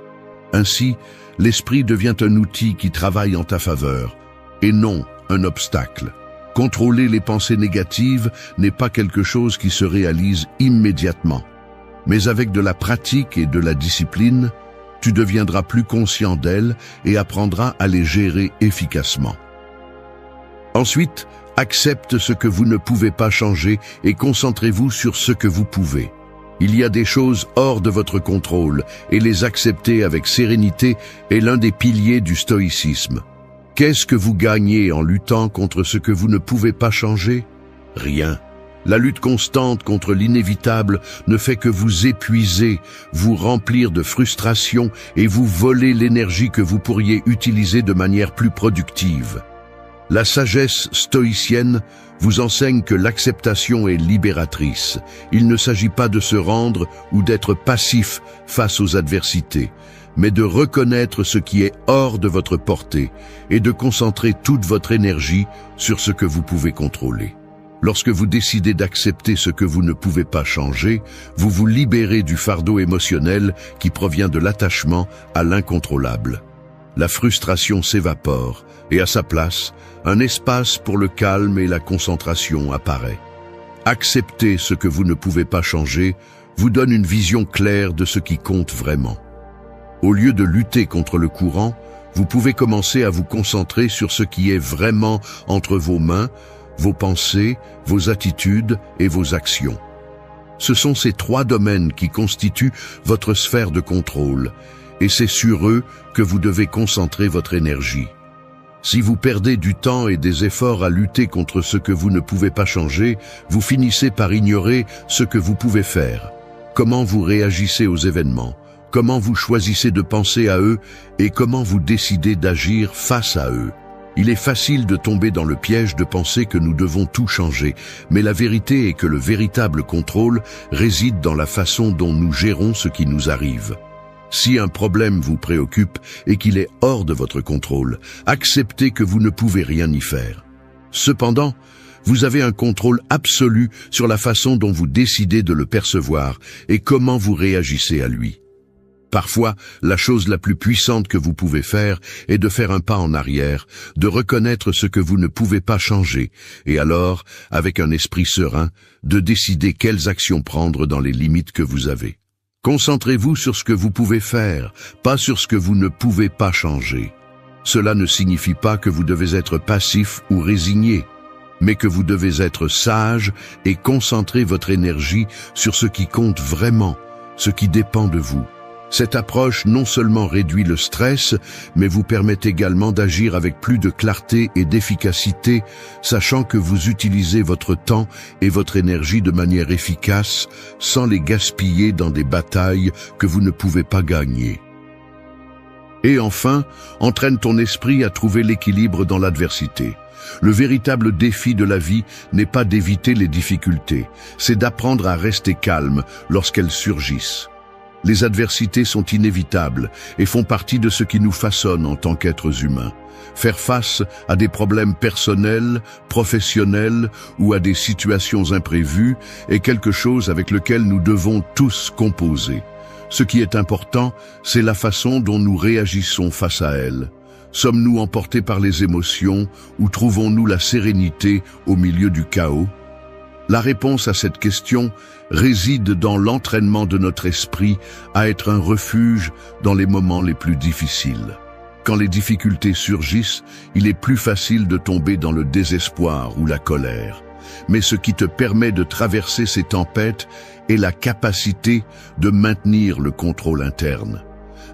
[SPEAKER 1] Ainsi, l'esprit devient un outil qui travaille en ta faveur, et non un obstacle. Contrôler les pensées négatives n'est pas quelque chose qui se réalise immédiatement. Mais avec de la pratique et de la discipline, tu deviendras plus conscient d'elles et apprendras à les gérer efficacement. Ensuite, accepte ce que vous ne pouvez pas changer et concentrez-vous sur ce que vous pouvez. Il y a des choses hors de votre contrôle et les accepter avec sérénité est l'un des piliers du stoïcisme. Qu'est-ce que vous gagnez en luttant contre ce que vous ne pouvez pas changer? Rien. La lutte constante contre l'inévitable ne fait que vous épuiser, vous remplir de frustration et vous voler l'énergie que vous pourriez utiliser de manière plus productive. La sagesse stoïcienne vous enseigne que l'acceptation est libératrice. Il ne s'agit pas de se rendre ou d'être passif face aux adversités, mais de reconnaître ce qui est hors de votre portée et de concentrer toute votre énergie sur ce que vous pouvez contrôler. Lorsque vous décidez d'accepter ce que vous ne pouvez pas changer, vous vous libérez du fardeau émotionnel qui provient de l'attachement à l'incontrôlable. La frustration s'évapore et à sa place, un espace pour le calme et la concentration apparaît. Accepter ce que vous ne pouvez pas changer vous donne une vision claire de ce qui compte vraiment. Au lieu de lutter contre le courant, vous pouvez commencer à vous concentrer sur ce qui est vraiment entre vos mains, vos pensées, vos attitudes et vos actions. Ce sont ces trois domaines qui constituent votre sphère de contrôle, et c'est sur eux que vous devez concentrer votre énergie. Si vous perdez du temps et des efforts à lutter contre ce que vous ne pouvez pas changer, vous finissez par ignorer ce que vous pouvez faire. Comment vous réagissez aux événements, comment vous choisissez de penser à eux et comment vous décidez d'agir face à eux. Il est facile de tomber dans le piège de penser que nous devons tout changer, mais la vérité est que le véritable contrôle réside dans la façon dont nous gérons ce qui nous arrive. Si un problème vous préoccupe et qu'il est hors de votre contrôle, acceptez que vous ne pouvez rien y faire. Cependant, vous avez un contrôle absolu sur la façon dont vous décidez de le percevoir et comment vous réagissez à lui. Parfois, la chose la plus puissante que vous pouvez faire est de faire un pas en arrière, de reconnaître ce que vous ne pouvez pas changer, et alors, avec un esprit serein, de décider quelles actions prendre dans les limites que vous avez. Concentrez-vous sur ce que vous pouvez faire, pas sur ce que vous ne pouvez pas changer. Cela ne signifie pas que vous devez être passif ou résigné, mais que vous devez être sage et concentrer votre énergie sur ce qui compte vraiment, ce qui dépend de vous. Cette approche non seulement réduit le stress, mais vous permet également d'agir avec plus de clarté et d'efficacité, sachant que vous utilisez votre temps et votre énergie de manière efficace, sans les gaspiller dans des batailles que vous ne pouvez pas gagner. Et enfin, entraîne ton esprit à trouver l'équilibre dans l'adversité. Le véritable défi de la vie n'est pas d'éviter les difficultés, c'est d'apprendre à rester calme lorsqu'elles surgissent. Les adversités sont inévitables et font partie de ce qui nous façonne en tant qu'êtres humains. Faire face à des problèmes personnels, professionnels ou à des situations imprévues est quelque chose avec lequel nous devons tous composer. Ce qui est important, c'est la façon dont nous réagissons face à elles. Sommes-nous emportés par les émotions ou trouvons-nous la sérénité au milieu du chaos? La réponse à cette question réside dans l'entraînement de notre esprit à être un refuge dans les moments les plus difficiles. Quand les difficultés surgissent, il est plus facile de tomber dans le désespoir ou la colère. Mais ce qui te permet de traverser ces tempêtes est la capacité de maintenir le contrôle interne.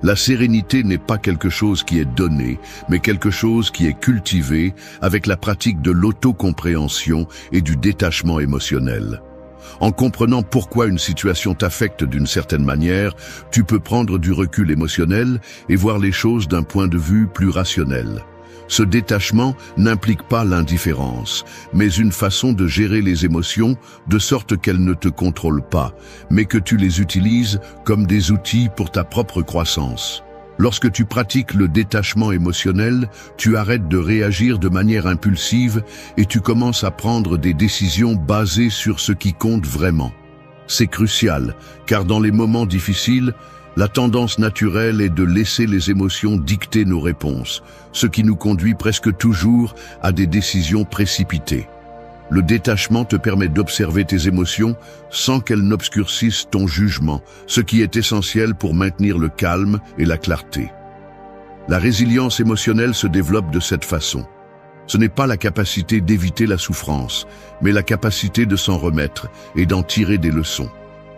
[SPEAKER 1] La sérénité n'est pas quelque chose qui est donné, mais quelque chose qui est cultivé avec la pratique de l'autocompréhension et du détachement émotionnel. En comprenant pourquoi une situation t'affecte d'une certaine manière, tu peux prendre du recul émotionnel et voir les choses d'un point de vue plus rationnel. Ce détachement n'implique pas l'indifférence, mais une façon de gérer les émotions de sorte qu'elles ne te contrôlent pas, mais que tu les utilises comme des outils pour ta propre croissance. Lorsque tu pratiques le détachement émotionnel, tu arrêtes de réagir de manière impulsive et tu commences à prendre des décisions basées sur ce qui compte vraiment. C'est crucial, car dans les moments difficiles, la tendance naturelle est de laisser les émotions dicter nos réponses, ce qui nous conduit presque toujours à des décisions précipitées. Le détachement te permet d'observer tes émotions sans qu'elles n'obscurcissent ton jugement, ce qui est essentiel pour maintenir le calme et la clarté. La résilience émotionnelle se développe de cette façon. Ce n'est pas la capacité d'éviter la souffrance, mais la capacité de s'en remettre et d'en tirer des leçons.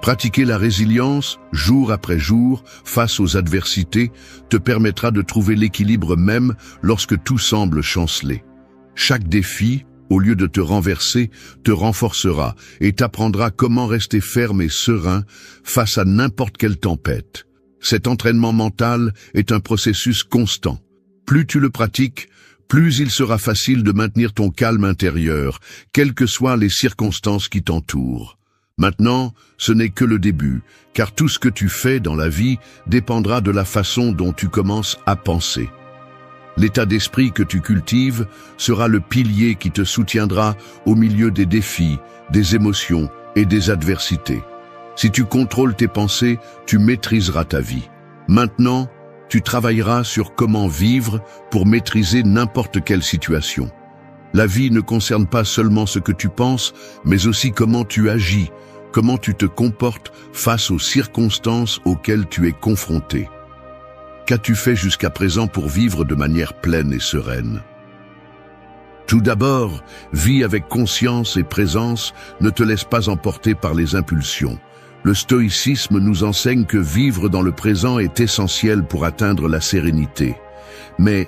[SPEAKER 1] Pratiquer la résilience, jour après jour, face aux adversités, te permettra de trouver l'équilibre même lorsque tout semble chanceler. Chaque défi, au lieu de te renverser, te renforcera et t'apprendra comment rester ferme et serein face à n'importe quelle tempête. Cet entraînement mental est un processus constant. Plus tu le pratiques, plus il sera facile de maintenir ton calme intérieur, quelles que soient les circonstances qui t'entourent. Maintenant, ce n'est que le début, car tout ce que tu fais dans la vie dépendra de la façon dont tu commences à penser. L'état d'esprit que tu cultives sera le pilier qui te soutiendra au milieu des défis, des émotions et des adversités. Si tu contrôles tes pensées, tu maîtriseras ta vie. Maintenant, tu travailleras sur comment vivre pour maîtriser n'importe quelle situation. La vie ne concerne pas seulement ce que tu penses, mais aussi comment tu agis, comment tu te comportes face aux circonstances auxquelles tu es confronté. Qu'as-tu fait jusqu'à présent pour vivre de manière pleine et sereine? Tout d'abord, vis avec conscience et présence, ne te laisse pas emporter par les impulsions. Le stoïcisme nous enseigne que vivre dans le présent est essentiel pour atteindre la sérénité. Mais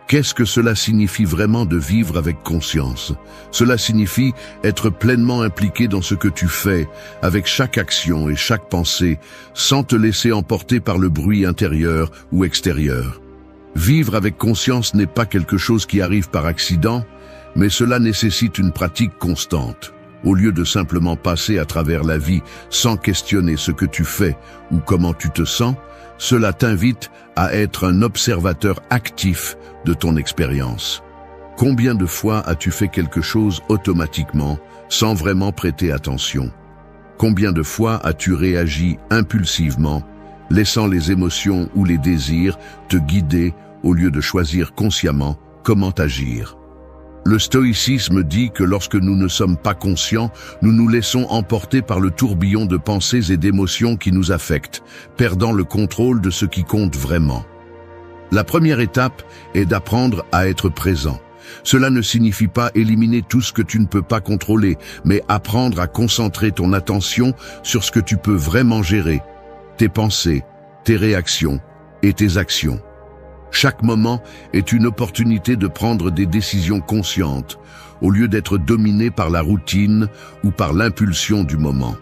[SPEAKER 1] qu'est-ce que cela signifie vraiment de vivre avec conscience? Cela signifie être pleinement impliqué dans ce que tu fais, avec chaque action et chaque pensée, sans te laisser emporter par le bruit intérieur ou extérieur. Vivre avec conscience n'est pas quelque chose qui arrive par accident, mais cela nécessite une pratique constante. Au lieu de simplement passer à travers la vie sans questionner ce que tu fais ou comment tu te sens, cela t'invite à être un observateur actif de ton expérience. Combien de fois as-tu fait quelque chose automatiquement, sans vraiment prêter attention? Combien de fois as-tu réagi impulsivement, laissant les émotions ou les désirs te guider au lieu de choisir consciemment comment agir. Le stoïcisme dit que lorsque nous ne sommes pas conscients, nous nous laissons emporter par le tourbillon de pensées et d'émotions qui nous affectent, perdant le contrôle de ce qui compte vraiment. La première étape est d'apprendre à être présent. Cela ne signifie pas éliminer tout ce que tu ne peux pas contrôler, mais apprendre à concentrer ton attention sur ce que tu peux vraiment gérer, tes pensées, tes réactions et tes actions. Chaque moment est une opportunité de prendre des décisions conscientes, au lieu d'être dominé par la routine ou par l'impulsion du moment.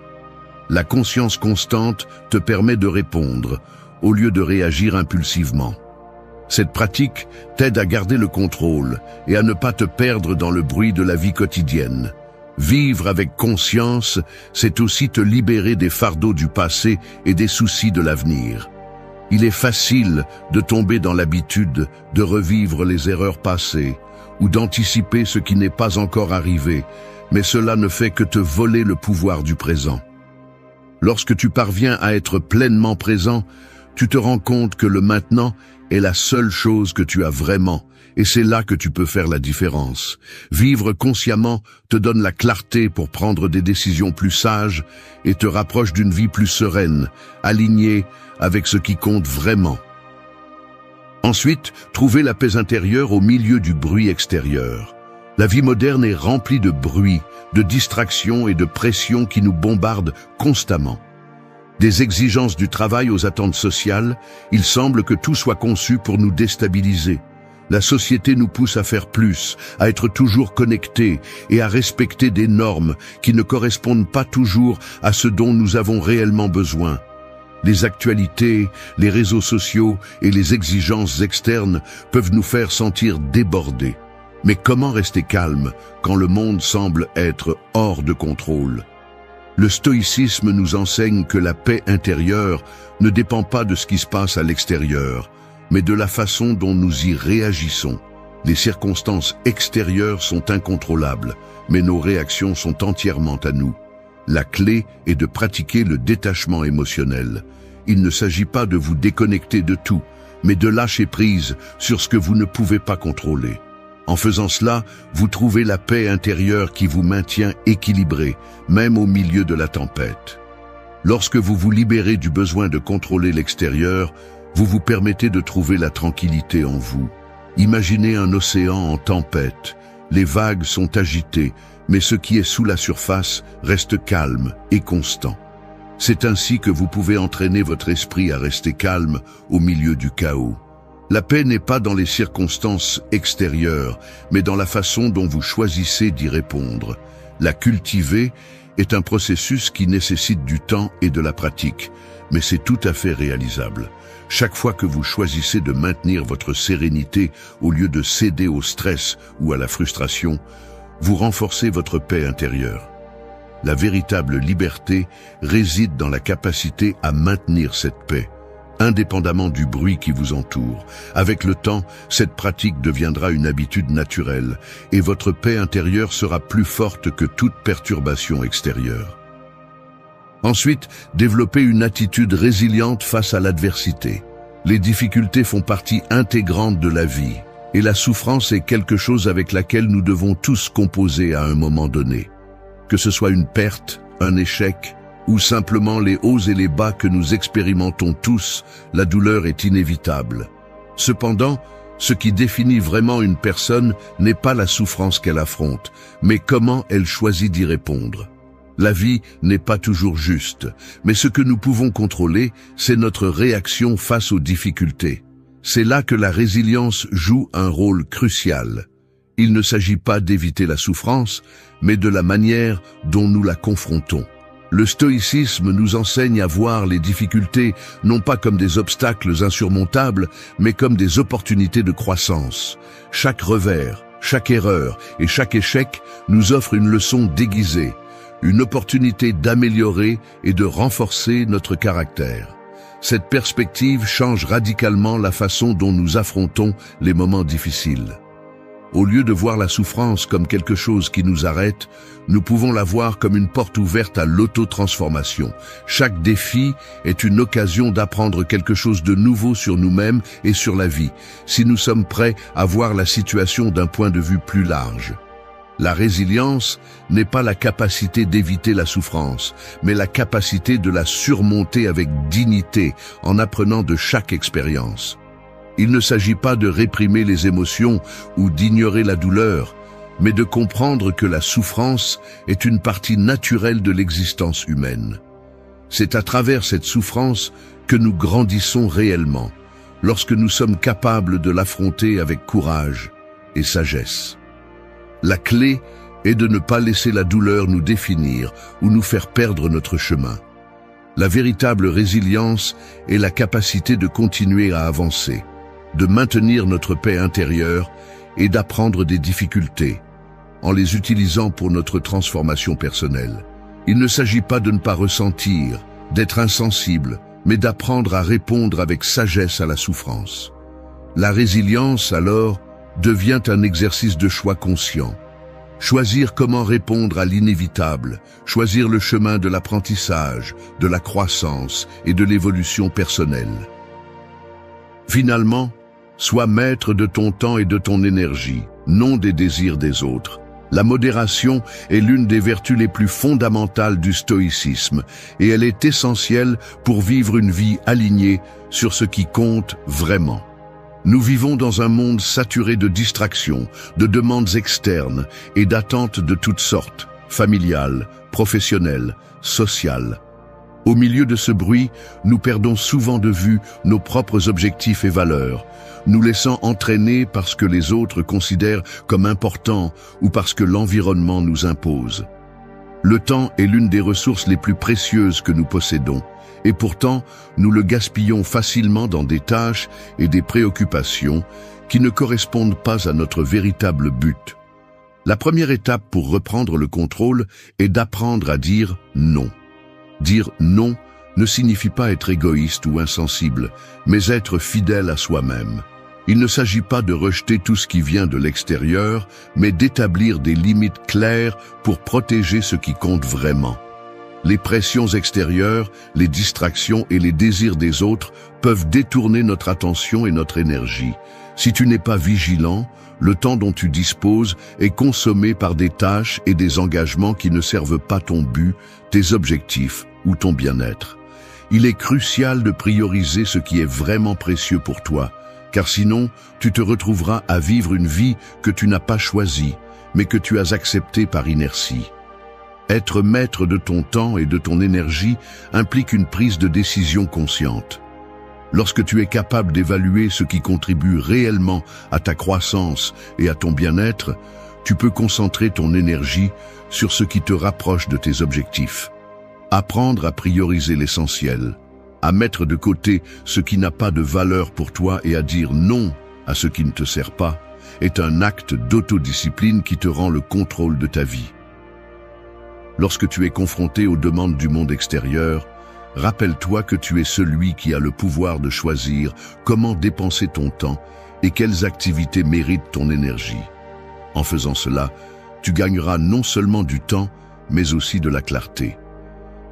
[SPEAKER 1] La conscience constante te permet de répondre, au lieu de réagir impulsivement. Cette pratique t'aide à garder le contrôle et à ne pas te perdre dans le bruit de la vie quotidienne. Vivre avec conscience, c'est aussi te libérer des fardeaux du passé et des soucis de l'avenir. Il est facile de tomber dans l'habitude de revivre les erreurs passées ou d'anticiper ce qui n'est pas encore arrivé, mais cela ne fait que te voler le pouvoir du présent. Lorsque tu parviens à être pleinement présent, tu te rends compte que le maintenant est la seule chose que tu as vraiment, et c'est là que tu peux faire la différence. Vivre consciemment te donne la clarté pour prendre des décisions plus sages et te rapproche d'une vie plus sereine, alignée avec ce qui compte vraiment. Ensuite, trouver la paix intérieure au milieu du bruit extérieur. La vie moderne est remplie de bruit, de distractions et de pressions qui nous bombardent constamment. Des exigences du travail aux attentes sociales, il semble que tout soit conçu pour nous déstabiliser. La société nous pousse à faire plus, à être toujours connectés et à respecter des normes qui ne correspondent pas toujours à ce dont nous avons réellement besoin. Les actualités, les réseaux sociaux et les exigences externes peuvent nous faire sentir débordés. Mais comment rester calme quand le monde semble être hors de contrôle ? Le stoïcisme nous enseigne que la paix intérieure ne dépend pas de ce qui se passe à l'extérieur, mais de la façon dont nous y réagissons. Les circonstances extérieures sont incontrôlables, mais nos réactions sont entièrement à nous. La clé est de pratiquer le détachement émotionnel. Il ne s'agit pas de vous déconnecter de tout, mais de lâcher prise sur ce que vous ne pouvez pas contrôler. En faisant cela, vous trouvez la paix intérieure qui vous maintient équilibré, même au milieu de la tempête. Lorsque vous vous libérez du besoin de contrôler l'extérieur, vous vous permettez de trouver la tranquillité en vous. Imaginez un océan en tempête. Les vagues sont agitées, mais ce qui est sous la surface reste calme et constant. C'est ainsi que vous pouvez entraîner votre esprit à rester calme au milieu du chaos. La paix n'est pas dans les circonstances extérieures, mais dans la façon dont vous choisissez d'y répondre. La cultiver est un processus qui nécessite du temps et de la pratique, mais c'est tout à fait réalisable. Chaque fois que vous choisissez de maintenir votre sérénité au lieu de céder au stress ou à la frustration, vous renforcez votre paix intérieure. La véritable liberté réside dans la capacité à maintenir cette paix, indépendamment du bruit qui vous entoure. Avec le temps, cette pratique deviendra une habitude naturelle et votre paix intérieure sera plus forte que toute perturbation extérieure. Ensuite, développez une attitude résiliente face à l'adversité. Les difficultés font partie intégrante de la vie et la souffrance est quelque chose avec laquelle nous devons tous composer à un moment donné. Que ce soit une perte, un échec, ou simplement les hauts et les bas que nous expérimentons tous, la douleur est inévitable. Cependant, ce qui définit vraiment une personne n'est pas la souffrance qu'elle affronte, mais comment elle choisit d'y répondre. La vie n'est pas toujours juste, mais ce que nous pouvons contrôler, c'est notre réaction face aux difficultés. C'est là que la résilience joue un rôle crucial. Il ne s'agit pas d'éviter la souffrance, mais de la manière dont nous la confrontons. Le stoïcisme nous enseigne à voir les difficultés non pas comme des obstacles insurmontables, mais comme des opportunités de croissance. Chaque revers, chaque erreur et chaque échec nous offre une leçon déguisée, une opportunité d'améliorer et de renforcer notre caractère. Cette perspective change radicalement la façon dont nous affrontons les moments difficiles. Au lieu de voir la souffrance comme quelque chose qui nous arrête, nous pouvons la voir comme une porte ouverte à l'auto-transformation. Chaque défi est une occasion d'apprendre quelque chose de nouveau sur nous-mêmes et sur la vie, si nous sommes prêts à voir la situation d'un point de vue plus large. La résilience n'est pas la capacité d'éviter la souffrance, mais la capacité de la surmonter avec dignité en apprenant de chaque expérience. Il ne s'agit pas de réprimer les émotions ou d'ignorer la douleur, mais de comprendre que la souffrance est une partie naturelle de l'existence humaine. C'est à travers cette souffrance que nous grandissons réellement, lorsque nous sommes capables de l'affronter avec courage et sagesse. La clé est de ne pas laisser la douleur nous définir ou nous faire perdre notre chemin. La véritable résilience est la capacité de continuer à avancer, de maintenir notre paix intérieure et d'apprendre des difficultés, en les utilisant pour notre transformation personnelle. Il ne s'agit pas de ne pas ressentir, d'être insensible, mais d'apprendre à répondre avec sagesse à la souffrance. La résilience, alors, devient un exercice de choix conscient. Choisir comment répondre à l'inévitable, choisir le chemin de l'apprentissage, de la croissance et de l'évolution personnelle. Finalement, sois maître de ton temps et de ton énergie, non des désirs des autres. La modération est l'une des vertus les plus fondamentales du stoïcisme et elle est essentielle pour vivre une vie alignée sur ce qui compte vraiment. Nous vivons dans un monde saturé de distractions, de demandes externes et d'attentes de toutes sortes, familiales, professionnelles, sociales. Au milieu de ce bruit, nous perdons souvent de vue nos propres objectifs et valeurs, nous laissant entraîner par ce que les autres considèrent comme important ou parce que l'environnement nous impose. Le temps est l'une des ressources les plus précieuses que nous possédons. Et pourtant, nous le gaspillons facilement dans des tâches et des préoccupations qui ne correspondent pas à notre véritable but. La première étape pour reprendre le contrôle est d'apprendre à dire non. Dire non ne signifie pas être égoïste ou insensible, mais être fidèle à soi-même. Il ne s'agit pas de rejeter tout ce qui vient de l'extérieur, mais d'établir des limites claires pour protéger ce qui compte vraiment. Les pressions extérieures, les distractions et les désirs des autres peuvent détourner notre attention et notre énergie. Si tu n'es pas vigilant, le temps dont tu disposes est consommé par des tâches et des engagements qui ne servent pas ton but, tes objectifs ou ton bien-être. Il est crucial de prioriser ce qui est vraiment précieux pour toi, car sinon, tu te retrouveras à vivre une vie que tu n'as pas choisie, mais que tu as acceptée par inertie. Être maître de ton temps et de ton énergie implique une prise de décision consciente. Lorsque tu es capable d'évaluer ce qui contribue réellement à ta croissance et à ton bien-être, tu peux concentrer ton énergie sur ce qui te rapproche de tes objectifs. Apprendre à prioriser l'essentiel, à mettre de côté ce qui n'a pas de valeur pour toi et à dire non à ce qui ne te sert pas, est un acte d'autodiscipline qui te rend le contrôle de ta vie. Lorsque tu es confronté aux demandes du monde extérieur, rappelle-toi que tu es celui qui a le pouvoir de choisir comment dépenser ton temps et quelles activités méritent ton énergie. En faisant cela, tu gagneras non seulement du temps, mais aussi de la clarté.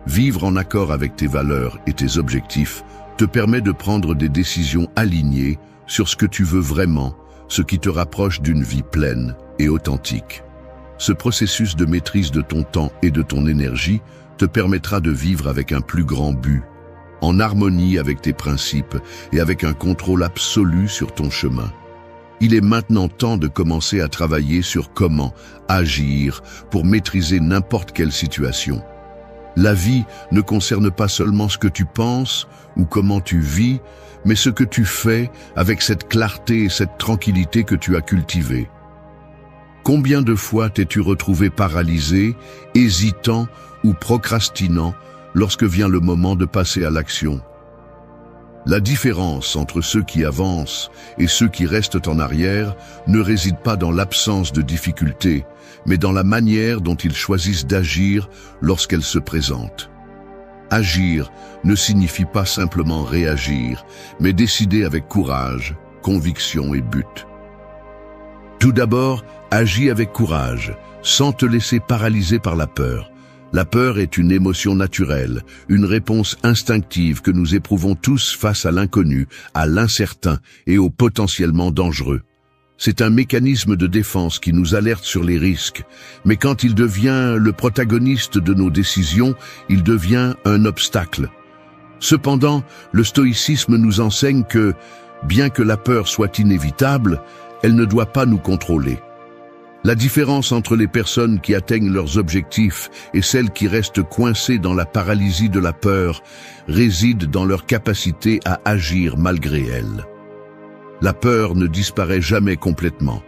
[SPEAKER 1] Vivre en accord avec tes valeurs et tes objectifs te permet de prendre des décisions alignées sur ce que tu veux vraiment, ce qui te rapproche d'une vie pleine et authentique. Ce processus de maîtrise de ton temps et de ton énergie te permettra de vivre avec un plus grand but, en harmonie avec tes principes et avec un contrôle absolu sur ton chemin. Il est maintenant temps de commencer à travailler sur comment agir pour maîtriser n'importe quelle situation. La vie ne concerne pas seulement ce que tu penses ou comment tu vis, mais ce que tu fais avec cette clarté et cette tranquillité que tu as cultivées. Combien de fois t'es-tu retrouvé paralysé, hésitant ou procrastinant lorsque vient le moment de passer à l'action? La différence entre ceux qui avancent et ceux qui restent en arrière ne réside pas dans l'absence de difficultés, mais dans la manière dont ils choisissent d'agir lorsqu'elles se présentent. Agir ne signifie pas simplement réagir, mais décider avec courage, conviction et but. Tout d'abord, agis avec courage, sans te laisser paralyser par la peur. La peur est une émotion naturelle, une réponse instinctive que nous éprouvons tous face à l'inconnu, à l'incertain et au potentiellement dangereux. C'est un mécanisme de défense qui nous alerte sur les risques, mais quand il devient le protagoniste de nos décisions, il devient un obstacle. Cependant, le stoïcisme nous enseigne que, bien que la peur soit inévitable, elle ne doit pas nous contrôler. La différence entre les personnes qui atteignent leurs objectifs et celles qui restent coincées dans la paralysie de la peur réside dans leur capacité à agir malgré elle. La peur ne disparaît jamais complètement,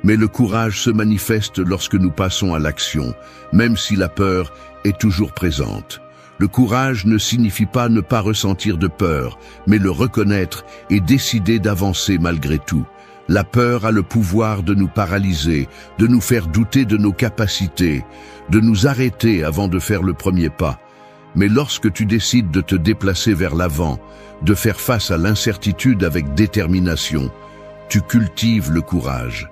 [SPEAKER 1] mais le courage se manifeste lorsque nous passons à l'action, même si la peur est toujours présente. Le courage ne signifie pas ne pas ressentir de peur, mais le reconnaître et décider d'avancer malgré tout. La peur a le pouvoir de nous paralyser, de nous faire douter de nos capacités, de nous arrêter avant de faire le premier pas. Mais lorsque tu décides de te déplacer vers l'avant, de faire face à l'incertitude avec détermination, tu cultives le courage.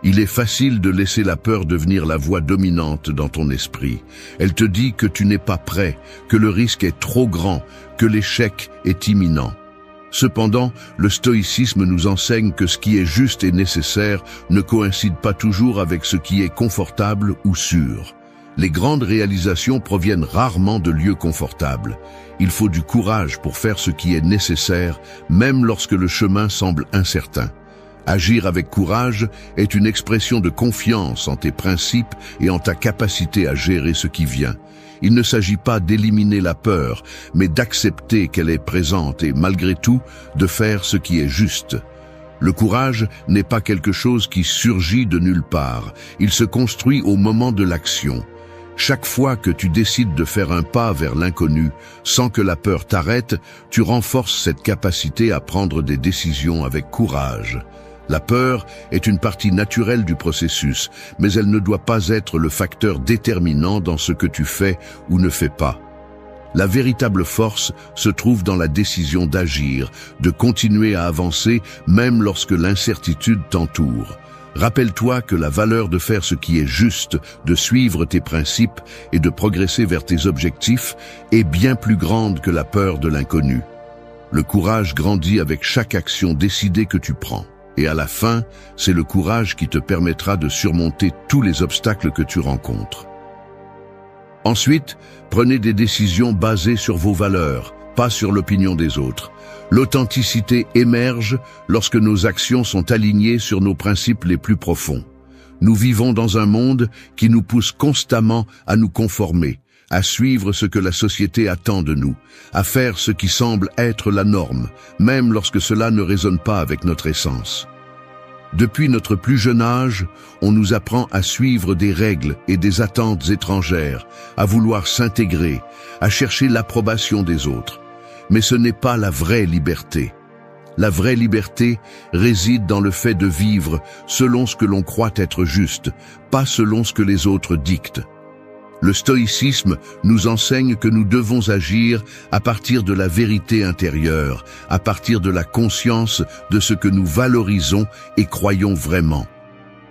[SPEAKER 1] Il est facile de laisser la peur devenir la voix dominante dans ton esprit. Elle te dit que tu n'es pas prêt, que le risque est trop grand, que l'échec est imminent. Cependant, le stoïcisme nous enseigne que ce qui est juste et nécessaire ne coïncide pas toujours avec ce qui est confortable ou sûr. Les grandes réalisations proviennent rarement de lieux confortables. Il faut du courage pour faire ce qui est nécessaire, même lorsque le chemin semble incertain. Agir avec courage est une expression de confiance en tes principes et en ta capacité à gérer ce qui vient. Il ne s'agit pas d'éliminer la peur, mais d'accepter qu'elle est présente et, malgré tout, de faire ce qui est juste. Le courage n'est pas quelque chose qui surgit de nulle part. Il se construit au moment de l'action. Chaque fois que tu décides de faire un pas vers l'inconnu, sans que la peur t'arrête, tu renforces cette capacité à prendre des décisions avec courage. La peur est une partie naturelle du processus, mais elle ne doit pas être le facteur déterminant dans ce que tu fais ou ne fais pas. La véritable force se trouve dans la décision d'agir, de continuer à avancer même lorsque l'incertitude t'entoure. Rappelle-toi que la valeur de faire ce qui est juste, de suivre tes principes et de progresser vers tes objectifs est bien plus grande que la peur de l'inconnu. Le courage grandit avec chaque action décidée que tu prends. Et à la fin, c'est le courage qui te permettra de surmonter tous les obstacles que tu rencontres. Ensuite, prenez des décisions basées sur vos valeurs, pas sur l'opinion des autres. L'authenticité émerge lorsque nos actions sont alignées sur nos principes les plus profonds. Nous vivons dans un monde qui nous pousse constamment à nous conformer, à suivre ce que la société attend de nous, à faire ce qui semble être la norme, même lorsque cela ne résonne pas avec notre essence. Depuis notre plus jeune âge, on nous apprend à suivre des règles et des attentes étrangères, à vouloir s'intégrer, à chercher l'approbation des autres. Mais ce n'est pas la vraie liberté. La vraie liberté réside dans le fait de vivre selon ce que l'on croit être juste, pas selon ce que les autres dictent. Le stoïcisme nous enseigne que nous devons agir à partir de la vérité intérieure, à partir de la conscience de ce que nous valorisons et croyons vraiment.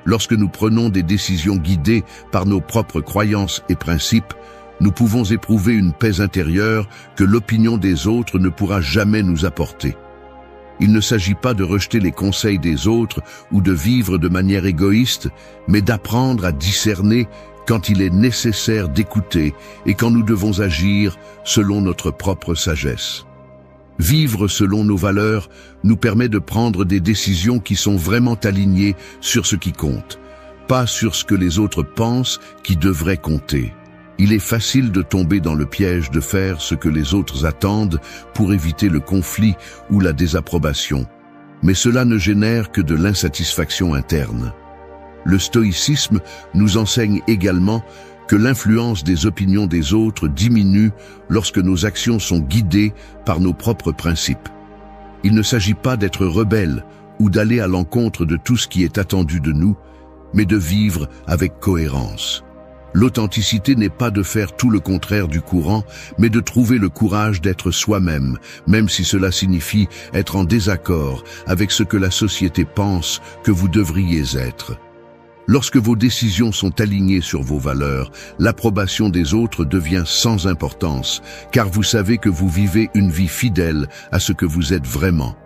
[SPEAKER 1] Lorsque nous prenons des décisions guidées par nos propres croyances et principes, nous pouvons éprouver une paix intérieure que l'opinion des autres ne pourra jamais nous apporter. Il ne s'agit pas de rejeter les conseils des autres ou de vivre de manière égoïste, mais d'apprendre à discerner quand il est nécessaire d'écouter et quand nous devons agir selon notre propre sagesse. Vivre selon nos valeurs nous permet de prendre des décisions qui sont vraiment alignées sur ce qui compte, pas sur ce que les autres pensent qui devrait compter. Il est facile de tomber dans le piège de faire ce que les autres attendent pour éviter le conflit ou la désapprobation, mais cela ne génère que de l'insatisfaction interne. Le stoïcisme nous enseigne également que l'influence des opinions des autres diminue lorsque nos actions sont guidées par nos propres principes. Il ne s'agit pas d'être rebelle ou d'aller à l'encontre de tout ce qui est attendu de nous, mais de vivre avec cohérence. L'authenticité n'est pas de faire tout le contraire du courant, mais de trouver le courage d'être soi-même, même si cela signifie être en désaccord avec ce que la société pense que vous devriez être. Lorsque vos décisions sont alignées sur vos valeurs, l'approbation des autres devient sans importance, car vous savez que vous vivez une vie fidèle à ce que vous êtes vraiment.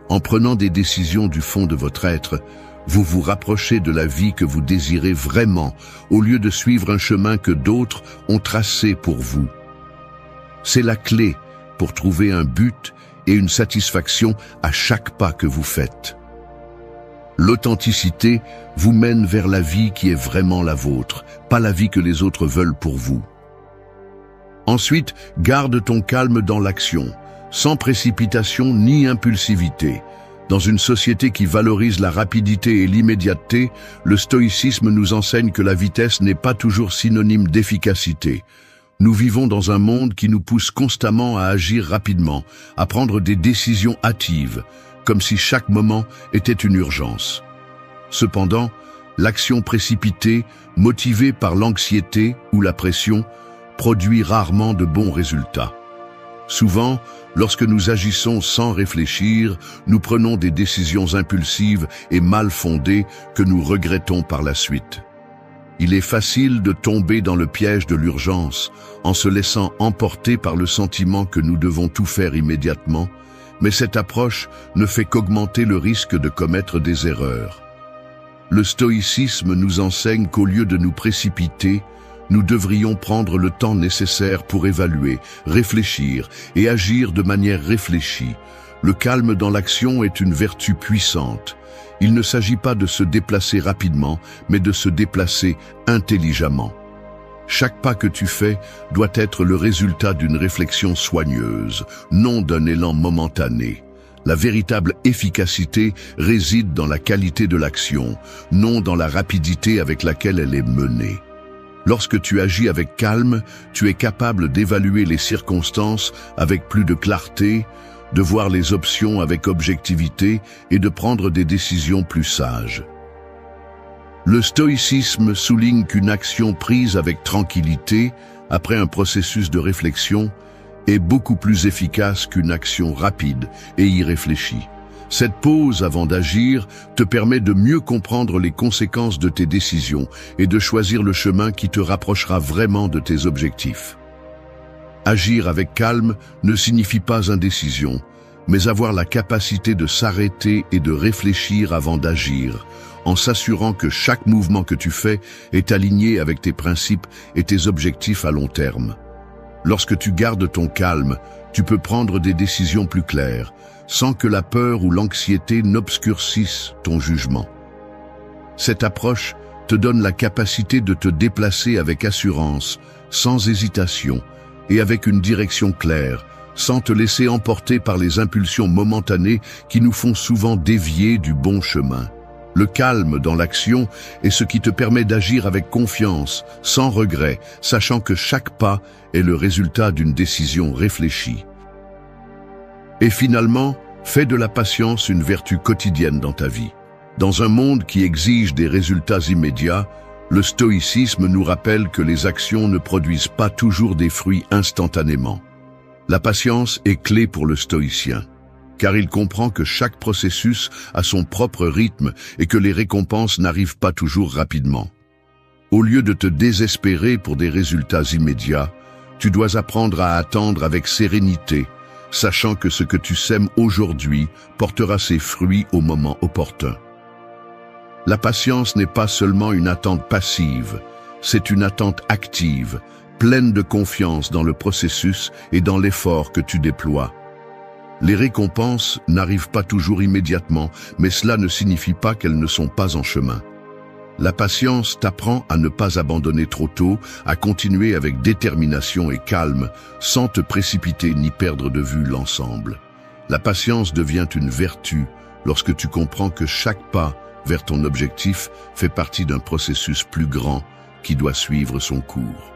[SPEAKER 1] En prenant des décisions du fond de votre être, vous vous rapprochez de la vie que vous désirez vraiment, au lieu de suivre un chemin que d'autres ont tracé pour vous. C'est la clé pour trouver un but et une satisfaction à chaque pas que vous faites. L'authenticité vous mène vers la vie qui est vraiment la vôtre, pas la vie que les autres veulent pour vous. Ensuite, garde ton calme dans l'action, sans précipitation ni impulsivité. Dans une société qui valorise la rapidité et l'immédiateté, le stoïcisme nous enseigne que la vitesse n'est pas toujours synonyme d'efficacité. Nous vivons dans un monde qui nous pousse constamment à agir rapidement, à prendre des décisions hâtives, comme si chaque moment était une urgence. Cependant, l'action précipitée, motivée par l'anxiété ou la pression, produit rarement de bons résultats. Souvent, lorsque nous agissons sans réfléchir, nous prenons des décisions impulsives et mal fondées que nous regrettons par la suite. Il est facile de tomber dans le piège de l'urgence en se laissant emporter par le sentiment que nous devons tout faire immédiatement, mais cette approche ne fait qu'augmenter le risque de commettre des erreurs. Le stoïcisme nous enseigne qu'au lieu de nous précipiter, nous devrions prendre le temps nécessaire pour évaluer, réfléchir et agir de manière réfléchie. Le calme dans l'action est une vertu puissante. Il ne s'agit pas de se déplacer rapidement, mais de se déplacer intelligemment. Chaque pas que tu fais doit être le résultat d'une réflexion soigneuse, non d'un élan momentané. La véritable efficacité réside dans la qualité de l'action, non dans la rapidité avec laquelle elle est menée. Lorsque tu agis avec calme, tu es capable d'évaluer les circonstances avec plus de clarté, de voir les options avec objectivité et de prendre des décisions plus sages. Le stoïcisme souligne qu'une action prise avec tranquillité, après un processus de réflexion, est beaucoup plus efficace qu'une action rapide et irréfléchie. Cette pause avant d'agir te permet de mieux comprendre les conséquences de tes décisions et de choisir le chemin qui te rapprochera vraiment de tes objectifs. Agir avec calme ne signifie pas indécision, mais avoir la capacité de s'arrêter et de réfléchir avant d'agir, en s'assurant que chaque mouvement que tu fais est aligné avec tes principes et tes objectifs à long terme. Lorsque tu gardes ton calme, tu peux prendre des décisions plus claires, sans que la peur ou l'anxiété n'obscurcissent ton jugement. Cette approche te donne la capacité de te déplacer avec assurance, sans hésitation, et avec une direction claire, sans te laisser emporter par les impulsions momentanées qui nous font souvent dévier du bon chemin. Le calme dans l'action est ce qui te permet d'agir avec confiance, sans regret, sachant que chaque pas est le résultat d'une décision réfléchie. Et finalement, fais de la patience une vertu quotidienne dans ta vie. Dans un monde qui exige des résultats immédiats, le stoïcisme nous rappelle que les actions ne produisent pas toujours des fruits instantanément. La patience est clé pour le stoïcien, car il comprend que chaque processus a son propre rythme et que les récompenses n'arrivent pas toujours rapidement. Au lieu de te désespérer pour des résultats immédiats, tu dois apprendre à attendre avec sérénité, sachant que ce que tu sèmes aujourd'hui portera ses fruits au moment opportun. La patience n'est pas seulement une attente passive, c'est une attente active, pleine de confiance dans le processus et dans l'effort que tu déploies. Les récompenses n'arrivent pas toujours immédiatement, mais cela ne signifie pas qu'elles ne sont pas en chemin. La patience t'apprend à ne pas abandonner trop tôt, à continuer avec détermination et calme, sans te précipiter ni perdre de vue l'ensemble. La patience devient une vertu lorsque tu comprends que chaque pas vers ton objectif fait partie d'un processus plus grand qui doit suivre son cours.